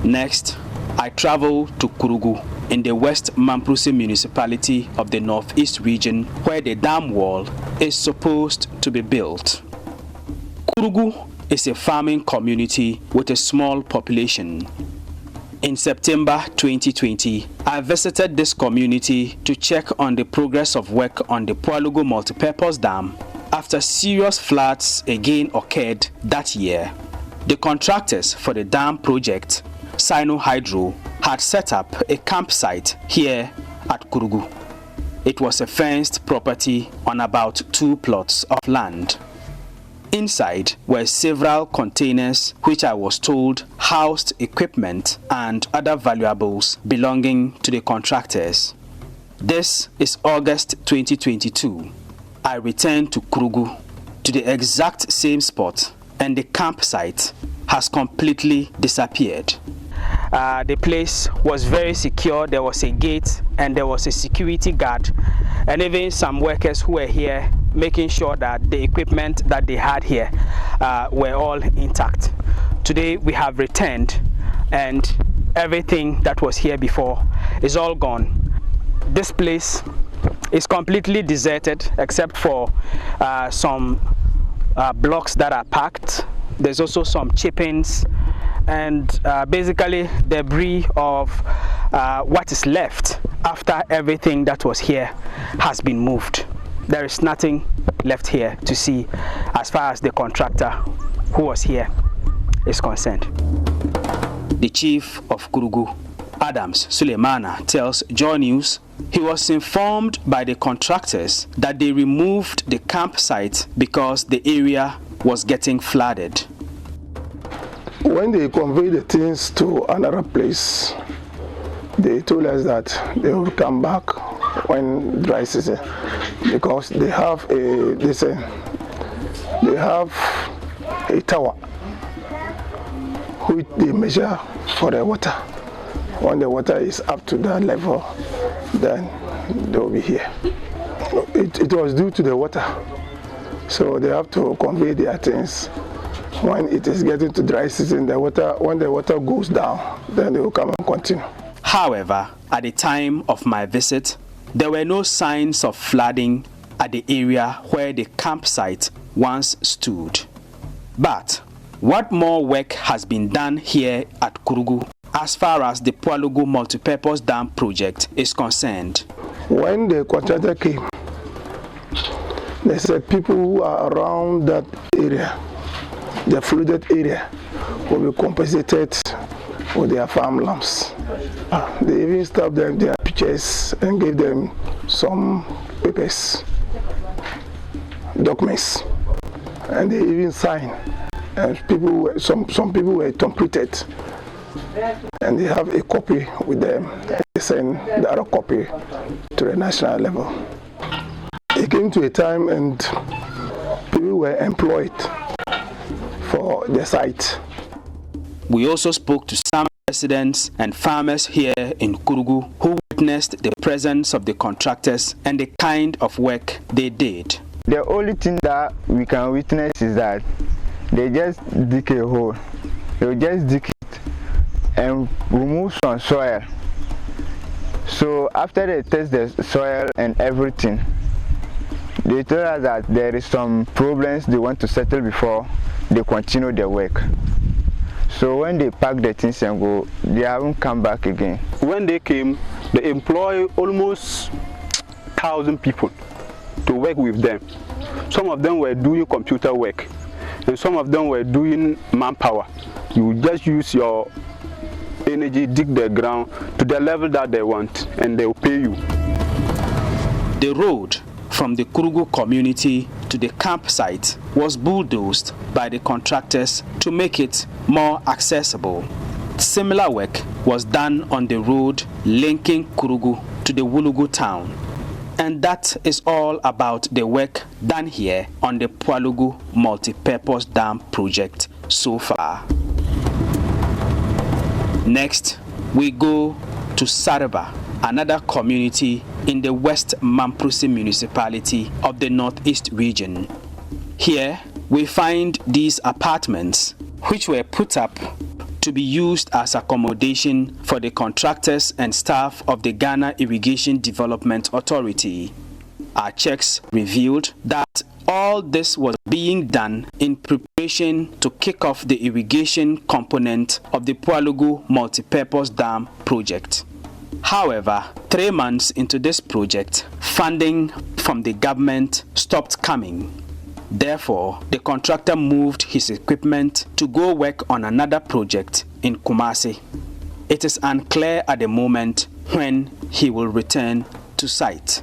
Next, I travel to Kurugu in the West Mamprusi municipality of the Northeast region, where the dam wall is supposed to be built. Kurugu is a farming community with a small population. In September 2020, I visited this community to check on the progress of work on the Pologu Multipurpose Dam after serious floods again occurred that year. The contractors for the dam project, Sino Hydro, had set up a campsite here at Kurugu. It was a fenced property on about 2 plots of land. Inside were several containers which I was told housed equipment and other valuables belonging to the contractors. This is August 2022. I returned to Kurugu, to the exact same spot, and the campsite has completely disappeared. The place was very secure. There was a gate and there was a security guard, and even some workers who were here making sure that the equipment that they had here were all intact. Today we have returned, and everything that was here before is all gone. This place It's completely deserted except for some blocks that are packed. There's also some chippings and basically debris of what is left after everything that was here has been moved. There is nothing left here to see as far as the contractor who was here is concerned. The chief of Kurugu, Adams Suleimana, tells JoyNews he was informed by the contractors that they removed the campsite because the area was getting flooded. When they convey the things to another place, they told us that they will come back when dry season because they have a tower which they measure for the water. When the water is up to that level, then they will be here. It was due to the water, so they have to convey their things. When it is getting to dry season, when the water goes down, then they will come and continue. However, at the time of my visit, there were no signs of flooding at the area where the campsite once stood. But what more work has been done here at Kurugu as far as the Pualugu multipurpose dam project is concerned? When the contractor came, they said people who are around that area, the flooded area, will be compensated with their farmlands. They even stopped them their pictures and gave them some papers, documents, and they even signed. And some people were completed, and they have a copy with them. They send the other copy to the national level. It came to a time and people were employed for the site. We also spoke to some residents and farmers here in Kurugu who witnessed the presence of the contractors and the kind of work they did. The only thing that we can witness is that they just dig a hole. They'll just dig it and remove some soil. So after they test the soil and everything, they told us that there is some problems they want to settle before they continue their work. So when they pack the things and go, they haven't come back again. When they came, they employ almost 1,000 people to work with them. Some of them were doing computer work, and some of them were doing manpower. You just use your energy, dig the ground to the level that they want, and they will pay you. The road from the Kurugu community to the campsite was bulldozed by the contractors to make it more accessible. Similar work was done on the road linking Kurugu to the Wulugu town. And that is all about the work done here on the Pualugu multipurpose dam project so far. Next, we go to Saraba, another community in the West Mamprusi municipality of the Northeast region. Here, we find these apartments, which were put up to be used as accommodation for the contractors and staff of the Ghana Irrigation Development Authority. Our checks revealed that all this was being done in preparation to kick off the irrigation component of the Pualugu multipurpose dam project. However, 3 months into this project, funding from the government stopped coming. Therefore, the contractor moved his equipment to go work on another project in Kumasi. It is unclear at the moment when he will return to site.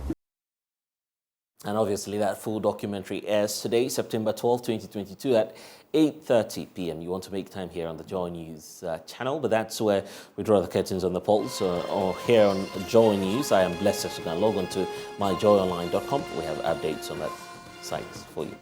And obviously that full documentary airs today, September 12, 2022 at 8:30 p.m. You want to make time here on the JoyNews channel, but that's where we draw the curtains on the polls or here on JoyNews. I am blessed that you can log on to myjoyonline.com. We have updates on that site for you.